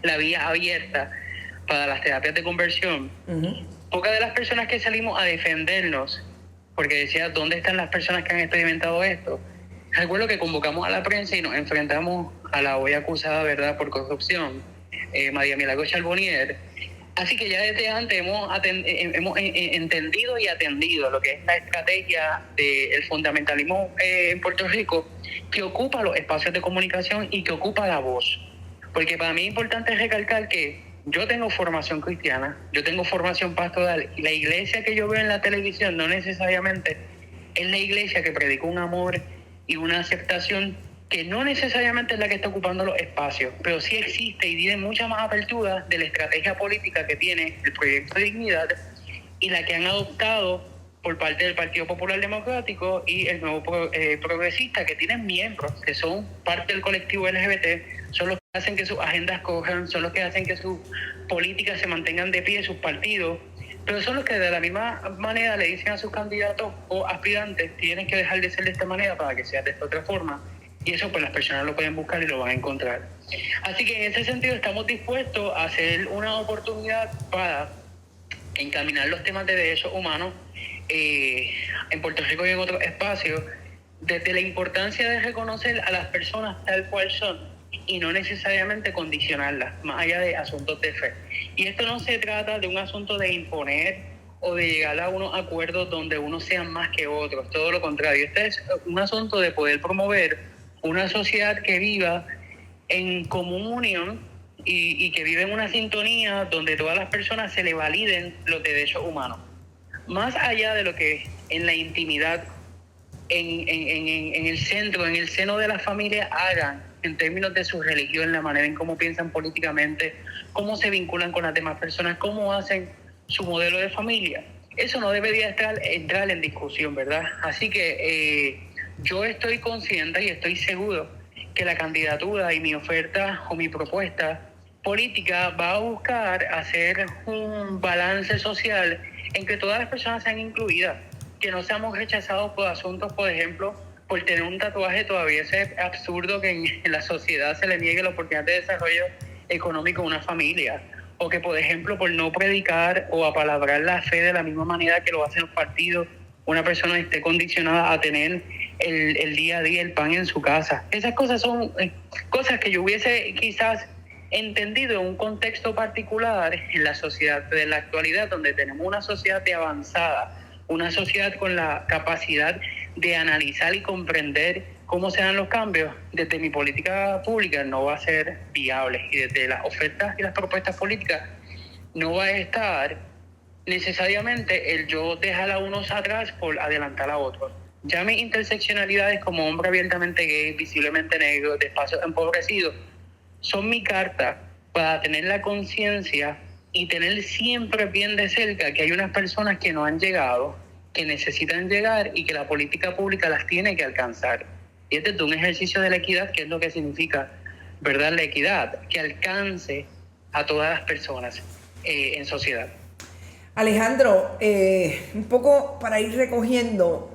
la vía abierta para las terapias de conversión, pocas de las personas que salimos a defendernos, porque decía, ¿dónde están las personas que han experimentado esto? Recuerdo que convocamos a la prensa y nos enfrentamos a la hoy acusada, ¿verdad?, por corrupción, María Milagro Charbonnier. Así que ya desde antes hemos entendido y atendido lo que es la estrategia del fundamentalismo en Puerto Rico, que ocupa los espacios de comunicación y que ocupa la voz. Porque para mí es importante recalcar que yo tengo formación cristiana, yo tengo formación pastoral, y la iglesia que yo veo en la televisión no necesariamente es la iglesia que predica un amor y una aceptación que no necesariamente es la que está ocupando los espacios, pero sí existe y tiene mucha más apertura de la estrategia política que tiene el Proyecto de Dignidad y la que han adoptado por parte del Partido Popular Democrático y el Nuevo Progresista, que tienen miembros que son parte del colectivo LGBT, son los que hacen que sus agendas cojan, son los que hacen que sus políticas se mantengan de pie, sus partidos, pero son los que de la misma manera le dicen a sus candidatos o aspirantes, tienen que dejar de ser de esta manera para que sea de esta otra forma. Y eso pues las personas lo pueden buscar y lo van a encontrar. Así que en ese sentido estamos dispuestos a hacer una oportunidad para encaminar los temas de derechos humanos en Puerto Rico y en otros espacios, desde la importancia de reconocer a las personas tal cual son y no necesariamente condicionarlas, más allá de asuntos de fe. Y esto no se trata de un asunto de imponer o de llegar a unos acuerdos donde unos sean más que otros, todo lo contrario. Este es un asunto de poder promover una sociedad que viva en común unión y que vive en una sintonía donde todas las personas se le validen los derechos humanos. Más allá de lo que en la intimidad, en el centro, en el seno de la familia hagan en términos de su religión, la manera en cómo piensan políticamente, cómo se vinculan con las demás personas, cómo hacen su modelo de familia. Eso no debería entrar en discusión, ¿verdad? Así que yo estoy consciente y estoy seguro que la candidatura y mi oferta o mi propuesta política va a buscar hacer un balance social en que todas las personas sean incluidas, que no seamos rechazados por asuntos, por ejemplo, por tener un tatuaje. Todavía es absurdo que en la sociedad se le niegue la oportunidad de desarrollo económico a una familia, o que, por ejemplo, por no predicar o apalabrar la fe de la misma manera que lo hacen los partidos, una persona esté condicionada a tener el día a día el pan en su casa. Esas cosas son cosas que yo hubiese quizás entendido en un contexto particular en la sociedad de la actualidad, donde tenemos una sociedad de avanzada, una sociedad con la capacidad de analizar y comprender cómo se dan los cambios. Desde mi política pública no va a ser viable, y desde las ofertas y las propuestas políticas no va a estar necesariamente el yo dejar a unos atrás por adelantar a otros. Ya mis interseccionalidades como hombre abiertamente gay, visiblemente negro, de espacios empobrecidos, son mi carta para tener la conciencia y tener siempre bien de cerca que hay unas personas que no han llegado, que necesitan llegar y que la política pública las tiene que alcanzar. Y este es un ejercicio de la equidad, que es lo que significa, ¿verdad?, la equidad, que alcance a todas las personas en sociedad. Alejandro, un poco para ir recogiendo,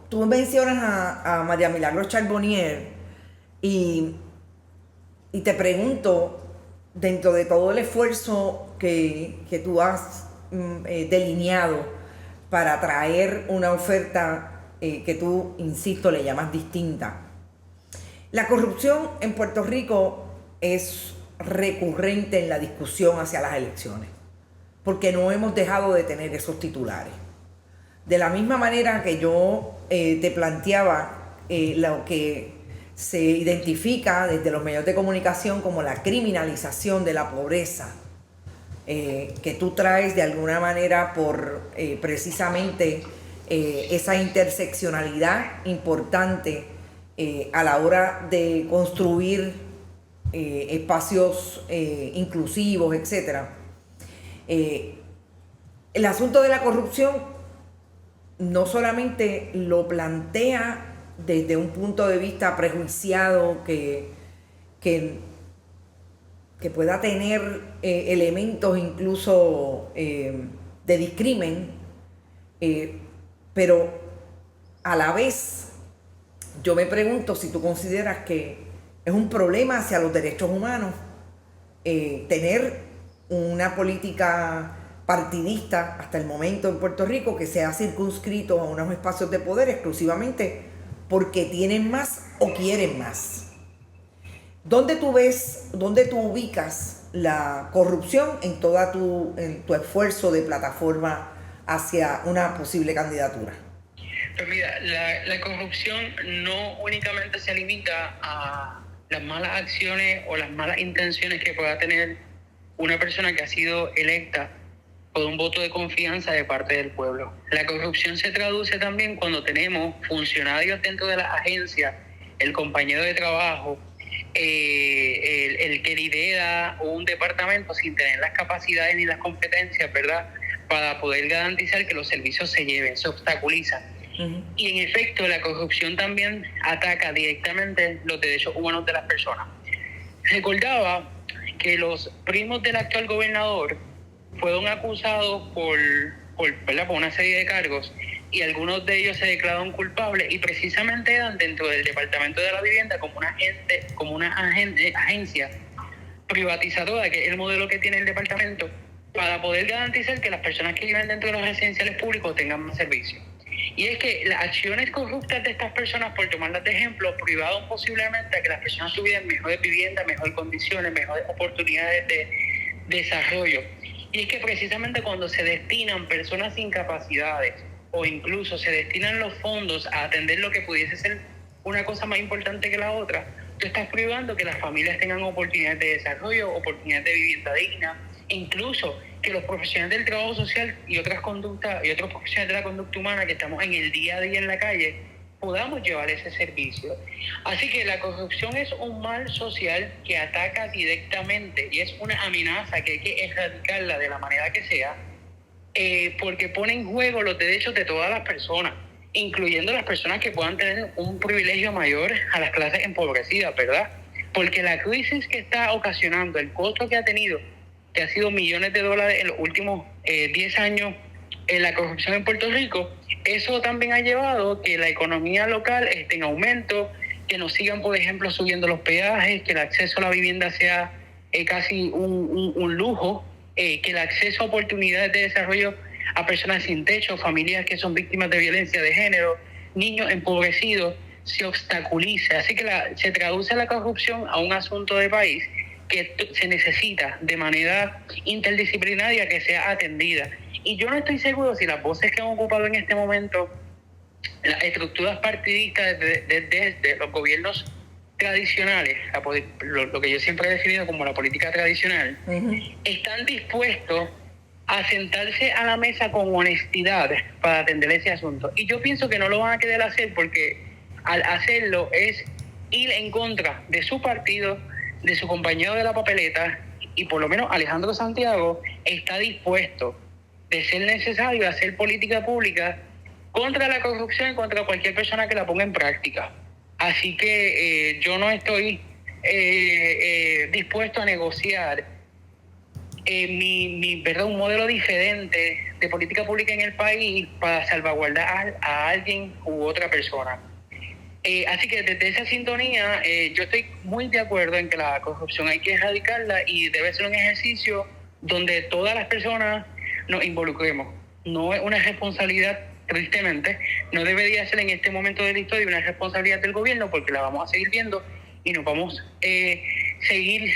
tú mencionas a María Milagro Charbonnier y te pregunto, dentro de todo el esfuerzo que tú has delineado para traer una oferta que tú, insisto, le llamas distinta, la corrupción en Puerto Rico es recurrente en la discusión hacia las elecciones, porque no hemos dejado de tener esos titulares. De la misma manera que yo te planteaba lo que se identifica desde los medios de comunicación como la criminalización de la pobreza, que tú traes de alguna manera por precisamente esa interseccionalidad importante a la hora de construir espacios inclusivos, etc. El asunto de la corrupción no solamente lo plantea desde un punto de vista prejuiciado que pueda tener elementos incluso de discrimen, pero a la vez yo me pregunto si tú consideras que Es un problema hacia los derechos humanos tener una política partidista hasta el momento en Puerto Rico que se ha circunscrito a unos espacios de poder exclusivamente porque tienen más o quieren más. ¿Dónde tú ubicas la corrupción en en tu esfuerzo de plataforma hacia una posible candidatura? Pues mira, la corrupción no únicamente se limita a las malas acciones o las malas intenciones que pueda tener una persona que ha sido electa por un voto de confianza de parte del pueblo. La corrupción se traduce también cuando tenemos funcionarios dentro de las agencias, el compañero de trabajo, el que lidera un departamento sin tener las capacidades ni las competencias, ¿verdad?, para poder garantizar que los servicios se lleven, se obstaculizan. Uh-huh. Y en efecto, la corrupción también ataca directamente los derechos humanos de las personas. Recordaba que los primos del actual gobernador fueron acusados por una serie de cargos y algunos de ellos se declararon culpables y precisamente eran dentro del Departamento de la Vivienda como una agencia privatizadora, que es el modelo que tiene el departamento, para poder garantizar que las personas que viven dentro de los residenciales públicos tengan más servicios. Y es que las acciones corruptas de estas personas, por tomarlas de ejemplo, privaron posiblemente a que las personas tuvieran mejores viviendas, mejores condiciones, mejores oportunidades de desarrollo. Y es que precisamente cuando se destinan personas sin capacidades o incluso se destinan los fondos a atender lo que pudiese ser una cosa más importante que la otra, tú estás privando que las familias tengan oportunidades de desarrollo, oportunidades de vivienda digna, incluso que los profesionales del trabajo social y otras conductas y otros profesionales de la conducta humana que estamos en el día a día en la calle podamos llevar ese servicio. Así que la corrupción es un mal social que ataca directamente y es una amenaza que hay que erradicarla de la manera que sea, porque pone en juego los derechos de todas las personas, incluyendo las personas que puedan tener un privilegio mayor a las clases empobrecidas, ¿verdad? Porque la crisis que está ocasionando, el costo que ha tenido, que ha sido millones de dólares en los últimos 10 años en la corrupción en Puerto Rico, eso también ha llevado que la economía local esté en aumento, que nos sigan, por ejemplo, subiendo los peajes, que el acceso a la vivienda sea casi un lujo, que el acceso a oportunidades de desarrollo a personas sin techo, familias que son víctimas de violencia de género, niños empobrecidos, se obstaculice. Así que se traduce la corrupción a un asunto de país que se necesita de manera interdisciplinaria que sea atendida. Y yo no estoy seguro si las voces que han ocupado en este momento las estructuras partidistas de los gobiernos tradicionales, lo que yo siempre he definido como la política tradicional, están dispuestos a sentarse a la mesa con honestidad para atender ese asunto. Y yo pienso que no lo van a querer hacer porque al hacerlo es ir en contra de su partido, de su compañero de la papeleta, y por lo menos Alejandro Santiago está dispuesto, de ser necesario, a hacer política pública contra la corrupción y contra cualquier persona que la ponga en práctica. Así que yo no estoy dispuesto a negociar un modelo diferente de política pública en el país para salvaguardar a alguien u otra persona. Así que desde esa sintonía yo estoy muy de acuerdo en que la corrupción hay que erradicarla y debe ser un ejercicio donde todas las personas nos involucremos. No es una responsabilidad, tristemente, no debería ser en este momento de la historia una responsabilidad del gobierno, porque la vamos a seguir viendo y nos vamos a seguir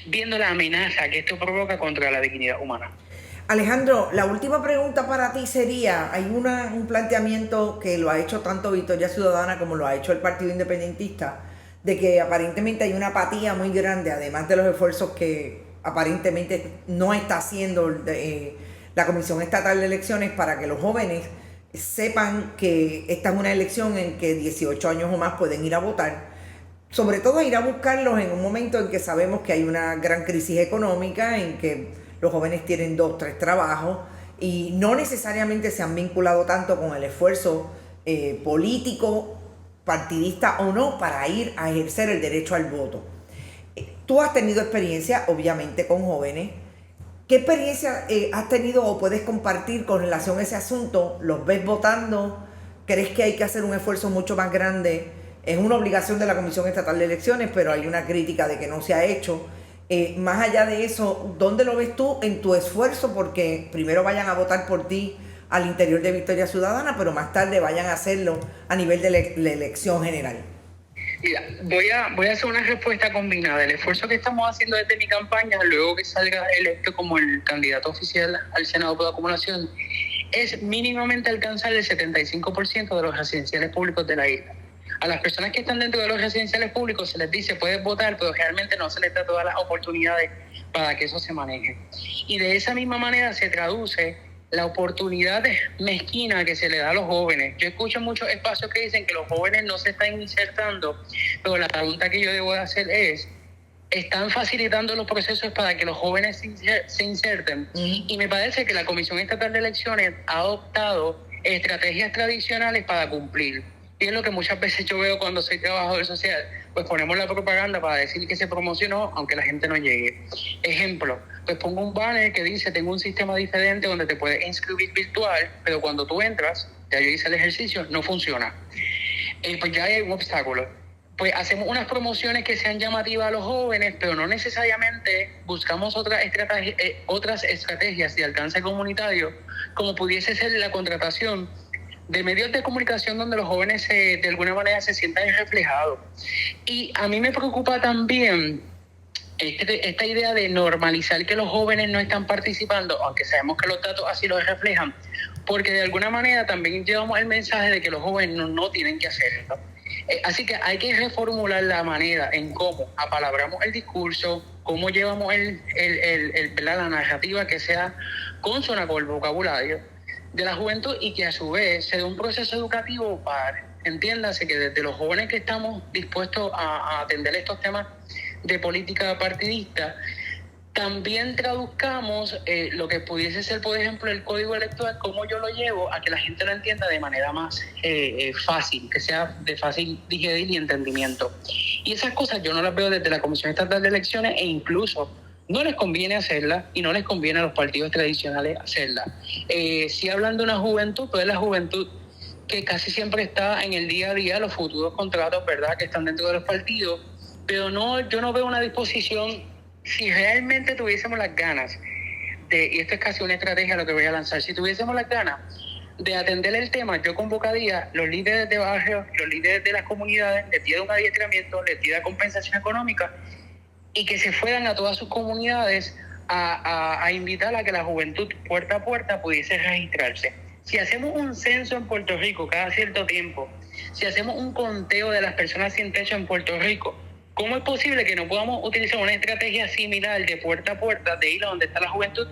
viendo la amenaza que esto provoca contra la dignidad humana. Alejandro, la última pregunta para ti sería, hay un planteamiento que lo ha hecho tanto Victoria Ciudadana como lo ha hecho el Partido Independentista, de que aparentemente hay una apatía muy grande, además de los esfuerzos que aparentemente no está haciendo la Comisión Estatal de Elecciones para que los jóvenes sepan que esta es una elección en que 18 años o más pueden ir a votar, sobre todo ir a buscarlos en un momento en que sabemos que hay una gran crisis económica, en que los jóvenes tienen 2, 3 trabajos y no necesariamente se han vinculado tanto con el esfuerzo político, partidista o no, para ir a ejercer el derecho al voto. Tú has tenido experiencia, obviamente, con jóvenes. ¿Qué experiencia has tenido o puedes compartir con relación a ese asunto? ¿Los ves votando? ¿Crees que hay que hacer un esfuerzo mucho más grande Es una obligación de la Comisión Estatal de Elecciones, pero hay una crítica de que no se ha hecho. Más allá de eso, ¿dónde lo ves tú en tu esfuerzo? Porque primero vayan a votar por ti al interior de Victoria Ciudadana, pero más tarde vayan a hacerlo a nivel de la elección general. Mira, voy a hacer una respuesta combinada. El esfuerzo que estamos haciendo desde mi campaña, luego que salga electo como el candidato oficial al Senado por acumulación, es mínimamente alcanzar el 75% de los residenciales públicos de la isla. A las personas que están dentro de los residenciales públicos se les dice puedes votar, pero realmente no se les da todas las oportunidades para que eso se maneje. Y de esa misma manera se traduce la oportunidad mezquina que se le da a los jóvenes. Yo escucho muchos espacios que dicen que los jóvenes no se están insertando, pero la pregunta que yo debo de hacer es, ¿están facilitando los procesos para que los jóvenes se inserten? Y me parece que la Comisión Estatal de Elecciones ha adoptado estrategias tradicionales para cumplir. Y es lo que muchas veces yo veo cuando soy trabajador social, pues ponemos la propaganda para decir que se promocionó, aunque la gente no llegue. Ejemplo, pues pongo un banner que dice, tengo un sistema diferente donde te puedes inscribir virtual, pero cuando tú entras, ya yo hice el ejercicio, no funciona. Pues ya hay un obstáculo. Pues hacemos unas promociones que sean llamativas a los jóvenes, pero no necesariamente buscamos otras estrategias de alcance comunitario, como pudiese ser la contratación de medios de comunicación donde los jóvenes de alguna manera se sientan reflejados. Y a mí me preocupa también esta idea de normalizar que los jóvenes no están participando, aunque sabemos que los datos así lo reflejan, porque de alguna manera también llevamos el mensaje de que los jóvenes no tienen que hacerlo. Así que hay que reformular la manera en cómo apalabramos el discurso, cómo llevamos la narrativa que sea consona con el vocabulario de la juventud y que a su vez se dé un proceso educativo para, entiéndase que desde los jóvenes que estamos dispuestos a atender estos temas de política partidista, también traduzcamos lo que pudiese ser, por ejemplo, el código electoral, cómo yo lo llevo a que la gente lo entienda de manera más fácil, que sea de fácil digerir y entendimiento. Y esas cosas yo no las veo desde la Comisión Estatal de Elecciones e incluso no les conviene hacerla y no les conviene a los partidos tradicionales hacerla. Si hablan de una juventud, pues es la juventud que casi siempre está en el día a día, los futuros contratos, ¿verdad?, que están dentro de los partidos, pero yo no veo una disposición, si realmente tuviésemos las ganas y esto es casi una estrategia lo que voy a lanzar, si tuviésemos las ganas de atender el tema, yo convocaría los líderes de barrios, los líderes de las comunidades, les diera un adiestramiento, les diera compensación económica y que se fueran a todas sus comunidades a invitar a que la juventud puerta a puerta pudiese registrarse. Si hacemos un censo en Puerto Rico cada cierto tiempo, si hacemos un conteo de las personas sin techo en Puerto Rico, ¿cómo es posible que no podamos utilizar una estrategia similar de puerta a puerta, de ir a donde está la juventud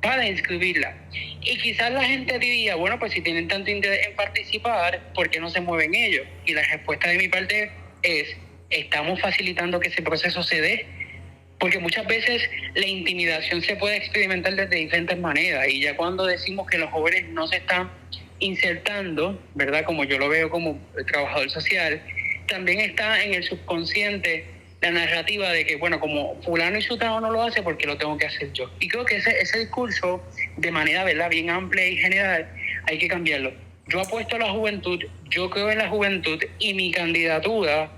para inscribirla? Y quizás la gente diría, bueno, pues si tienen tanto interés en participar, ¿por qué no se mueven ellos? Y la respuesta de mi parte es, estamos facilitando que ese proceso se dé, porque muchas veces la intimidación se puede experimentar desde diferentes maneras, y ya cuando decimos que los jóvenes no se están insertando, ¿verdad?, como yo lo veo como trabajador social, también está en el subconsciente la narrativa de que, bueno, como fulano y sutano no lo hace, ¿por qué lo tengo que hacer yo? Y creo que ese discurso, de manera, ¿verdad?, bien amplia y general, hay que cambiarlo. Yo apuesto a la juventud, yo creo en la juventud, y mi candidatura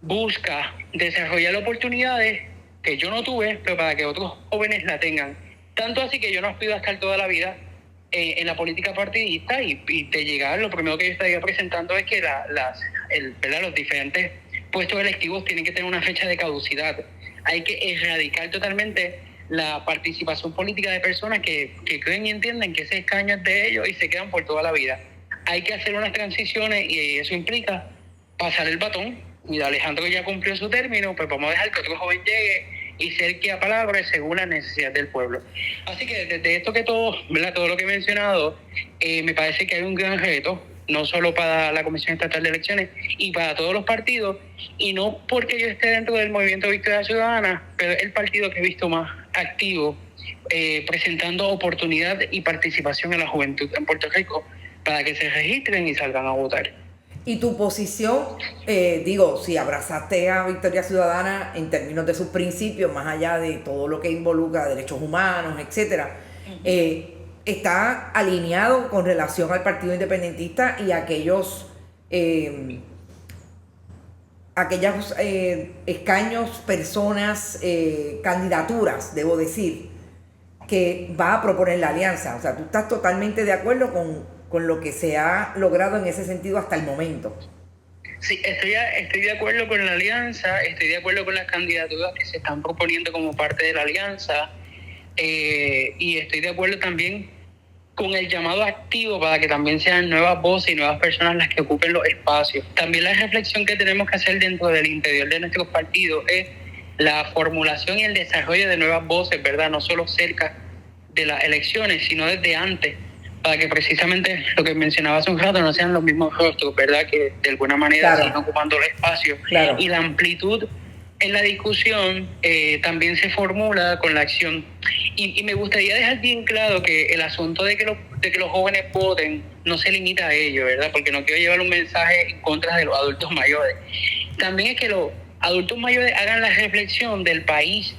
busca desarrollar oportunidades que yo no tuve, pero para que otros jóvenes la tengan. Tanto así que yo no aspiro a estar toda la vida en la política partidista y de llegar, lo primero que yo estaría presentando es que los diferentes puestos electivos tienen que tener una fecha de caducidad. Hay que erradicar totalmente la participación política de personas que creen y entienden que ese escaño es de ellos y se quedan por toda la vida. Hay que hacer unas transiciones y eso implica pasar el batón. Mira, Alejandro ya cumplió su término, pues vamos a dejar que otro joven llegue y ser que apalabre según la necesidad del pueblo. Así que desde esto que todo, ¿verdad?, todo lo que he mencionado, me parece que hay un gran reto, no solo para la Comisión Estatal de Elecciones y para todos los partidos, y no porque yo esté dentro del Movimiento Victoria Ciudadana, pero es el partido que he visto más activo, presentando oportunidad y participación a la juventud en Puerto Rico para que se registren y salgan a votar. Y tu posición, si abrazaste a Victoria Ciudadana en términos de sus principios, más allá de todo lo que involucra derechos humanos, etcétera, está alineado con relación al Partido Independentista y aquellos aquellos escaños, personas, candidaturas, debo decir, que va a proponer la alianza. O sea, tú estás totalmente de acuerdo con lo que se ha logrado en ese sentido hasta el momento. Sí, estoy de acuerdo con la alianza, estoy de acuerdo con las candidaturas que se están proponiendo como parte de la alianza, y estoy de acuerdo también con el llamado activo para que también sean nuevas voces y nuevas personas las que ocupen los espacios. También la reflexión que tenemos que hacer dentro del interior de nuestros partidos es la formulación y el desarrollo de nuevas voces, ¿verdad? No solo cerca de las elecciones, sino desde antes, para que precisamente lo que mencionaba hace un rato no sean los mismos rostros, ¿verdad? Que de alguna manera siguen ocupando el espacio. Claro. Y la amplitud en la discusión también se formula con la acción. Y me gustaría dejar bien claro que el asunto de que los jóvenes voten no se limita a ello, ¿verdad? Porque no quiero llevar un mensaje en contra de los adultos mayores. También es que los adultos mayores hagan la reflexión del país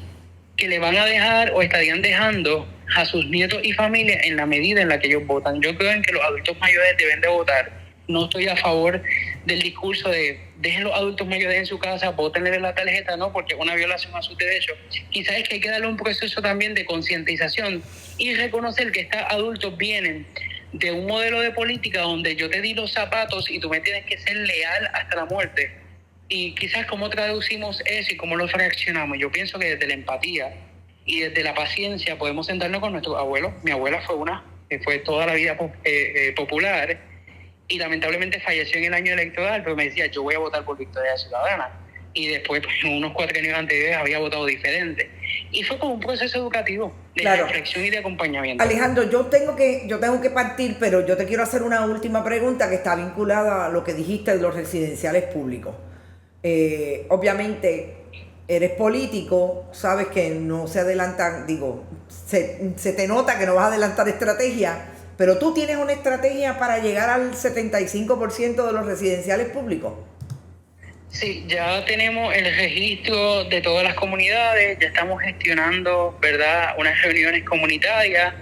que le van a dejar o estarían dejando a sus nietos y familias en la medida en la que ellos votan. Yo creo en que los adultos mayores deben de votar. No estoy a favor del discurso de dejen los adultos mayores en su casa, votenle la tarjeta, no, porque es una violación a sus derechos. Quizás es que hay que darle un proceso también de concientización y reconocer que estos adultos vienen de un modelo de política donde yo te di los zapatos y tú me tienes que ser leal hasta la muerte. Y quizás cómo traducimos eso y cómo lo reaccionamos. Yo pienso que desde la empatía y desde la paciencia podemos sentarnos con nuestros abuelos. Mi abuela fue toda la vida popular y lamentablemente falleció en el año electoral, pero me decía, yo voy a votar por Victoria Ciudadana. Y después, pues, en unos 4 años anteriores, había votado diferente. Y fue como un proceso educativo de reflexión y de acompañamiento. Alejandro, yo tengo que partir, pero yo te quiero hacer una última pregunta que está vinculada a lo que dijiste de los residenciales públicos. Obviamente eres político, sabes que no se adelantan, se te nota que no vas a adelantar estrategia, pero tú tienes una estrategia para llegar al 75% de los residenciales públicos. Sí, ya tenemos el registro de todas las comunidades, ya estamos gestionando, ¿verdad?, unas reuniones comunitarias,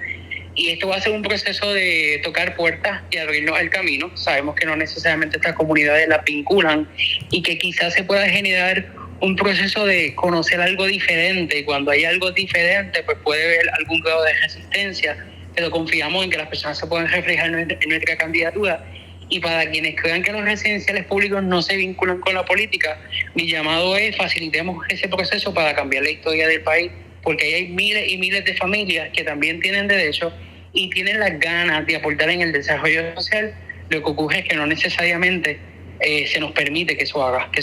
y esto va a ser un proceso de tocar puertas y abrirnos el camino. Sabemos que no necesariamente estas comunidades las vinculan y que quizás se pueda generar un proceso de conocer algo diferente, y cuando hay algo diferente pues puede haber algún grado de resistencia, pero confiamos en que las personas se puedan reflejar en nuestra candidatura. Y para quienes crean que los residenciales públicos no se vinculan con la política, mi llamado es facilitemos ese proceso para cambiar la historia del país, porque ahí hay miles y miles de familias que también tienen derecho y tienen las ganas de aportar en el desarrollo social. Lo que ocurre es que no necesariamente se nos permite que eso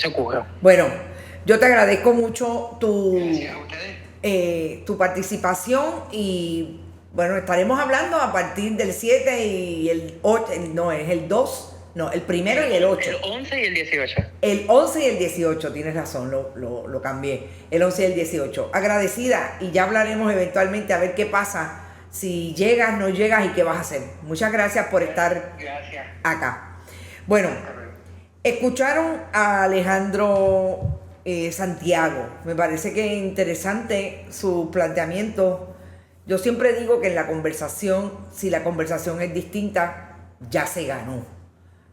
ocurra. Bueno, yo te agradezco mucho tu participación y bueno, estaremos hablando a partir del 7 y el 8, el primero y el 8. El 11 y el 18. El 11 y el 18, tienes razón, lo cambié. El 11 y el 18. Agradecida, y ya hablaremos eventualmente a ver qué pasa, si llegas, no llegas y qué vas a hacer. Muchas gracias por estar acá. Bueno, escucharon a Alejandro Santiago. Me parece que es interesante su planteamiento. Yo siempre digo que en la conversación, si la conversación es distinta, ya se ganó.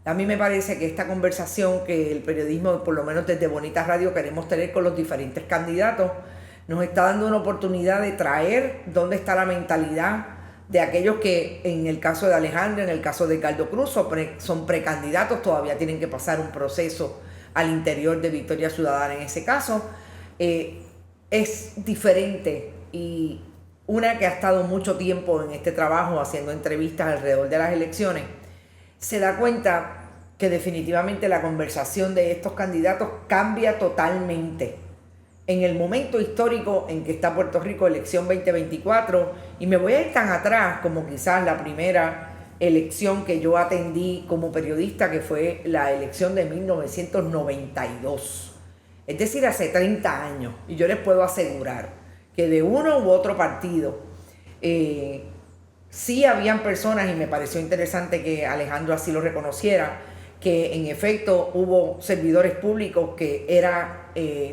A mí me parece que esta conversación que el periodismo, por lo menos desde Bonita Radio, queremos tener con los diferentes candidatos, nos está dando una oportunidad de traer dónde está la mentalidad de aquellos que, en el caso de Alejandro, en el caso de Caldo Cruz, son precandidatos, todavía tienen que pasar un proceso al interior de Victoria Ciudadana. En ese caso, es diferente, y una que ha estado mucho tiempo en este trabajo haciendo entrevistas alrededor de las elecciones, se da cuenta que definitivamente la conversación de estos candidatos cambia totalmente en el momento histórico en que está Puerto Rico, elección 2024, y me voy a ir tan atrás como quizás la primera elección que yo atendí como periodista, que fue la elección de 1992, es decir, hace 30 años, y yo les puedo asegurar que de uno u otro partido sí habían personas, y me pareció interesante que Alejandro así lo reconociera, que en efecto hubo servidores públicos que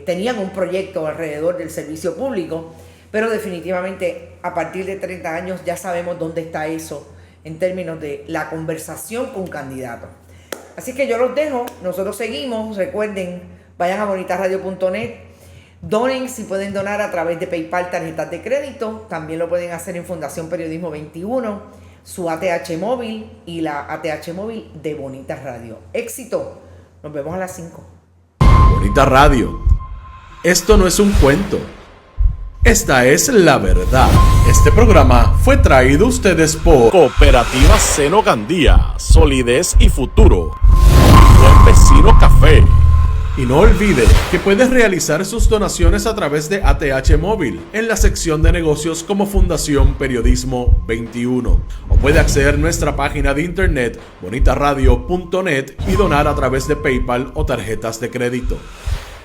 tenían un proyecto alrededor del servicio público, pero definitivamente a partir de 30 años ya sabemos dónde está eso en términos de la conversación con candidatos. Así que yo los dejo, nosotros seguimos, recuerden, Vayan a bonitasradio.net, donen si pueden donar a través de PayPal, tarjetas de crédito. También lo pueden hacer en Fundación Periodismo 21, su ATH móvil y la ATH móvil de Bonitas Radio. Éxito. Nos vemos a las 5. Bonitas Radio. Esto no es un cuento. Esta es la verdad. Este programa fue traído a ustedes por Cooperativa Seno Gandía, solidez y futuro. Buen Vecino Café. Y no olvide que puedes realizar sus donaciones a través de ATH Móvil en la sección de negocios como Fundación Periodismo 21. O puede acceder a nuestra página de internet bonitasradio.net y donar a través de PayPal o tarjetas de crédito.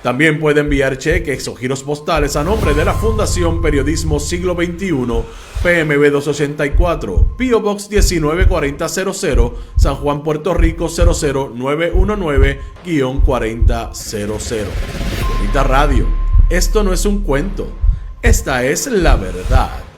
También puede enviar cheques o giros postales a nombre de la Fundación Periodismo Siglo XXI, PMB 284, P.O. Box 194000, San Juan, Puerto Rico 00919-4000. Bonita Radio, esto no es un cuento, esta es la verdad.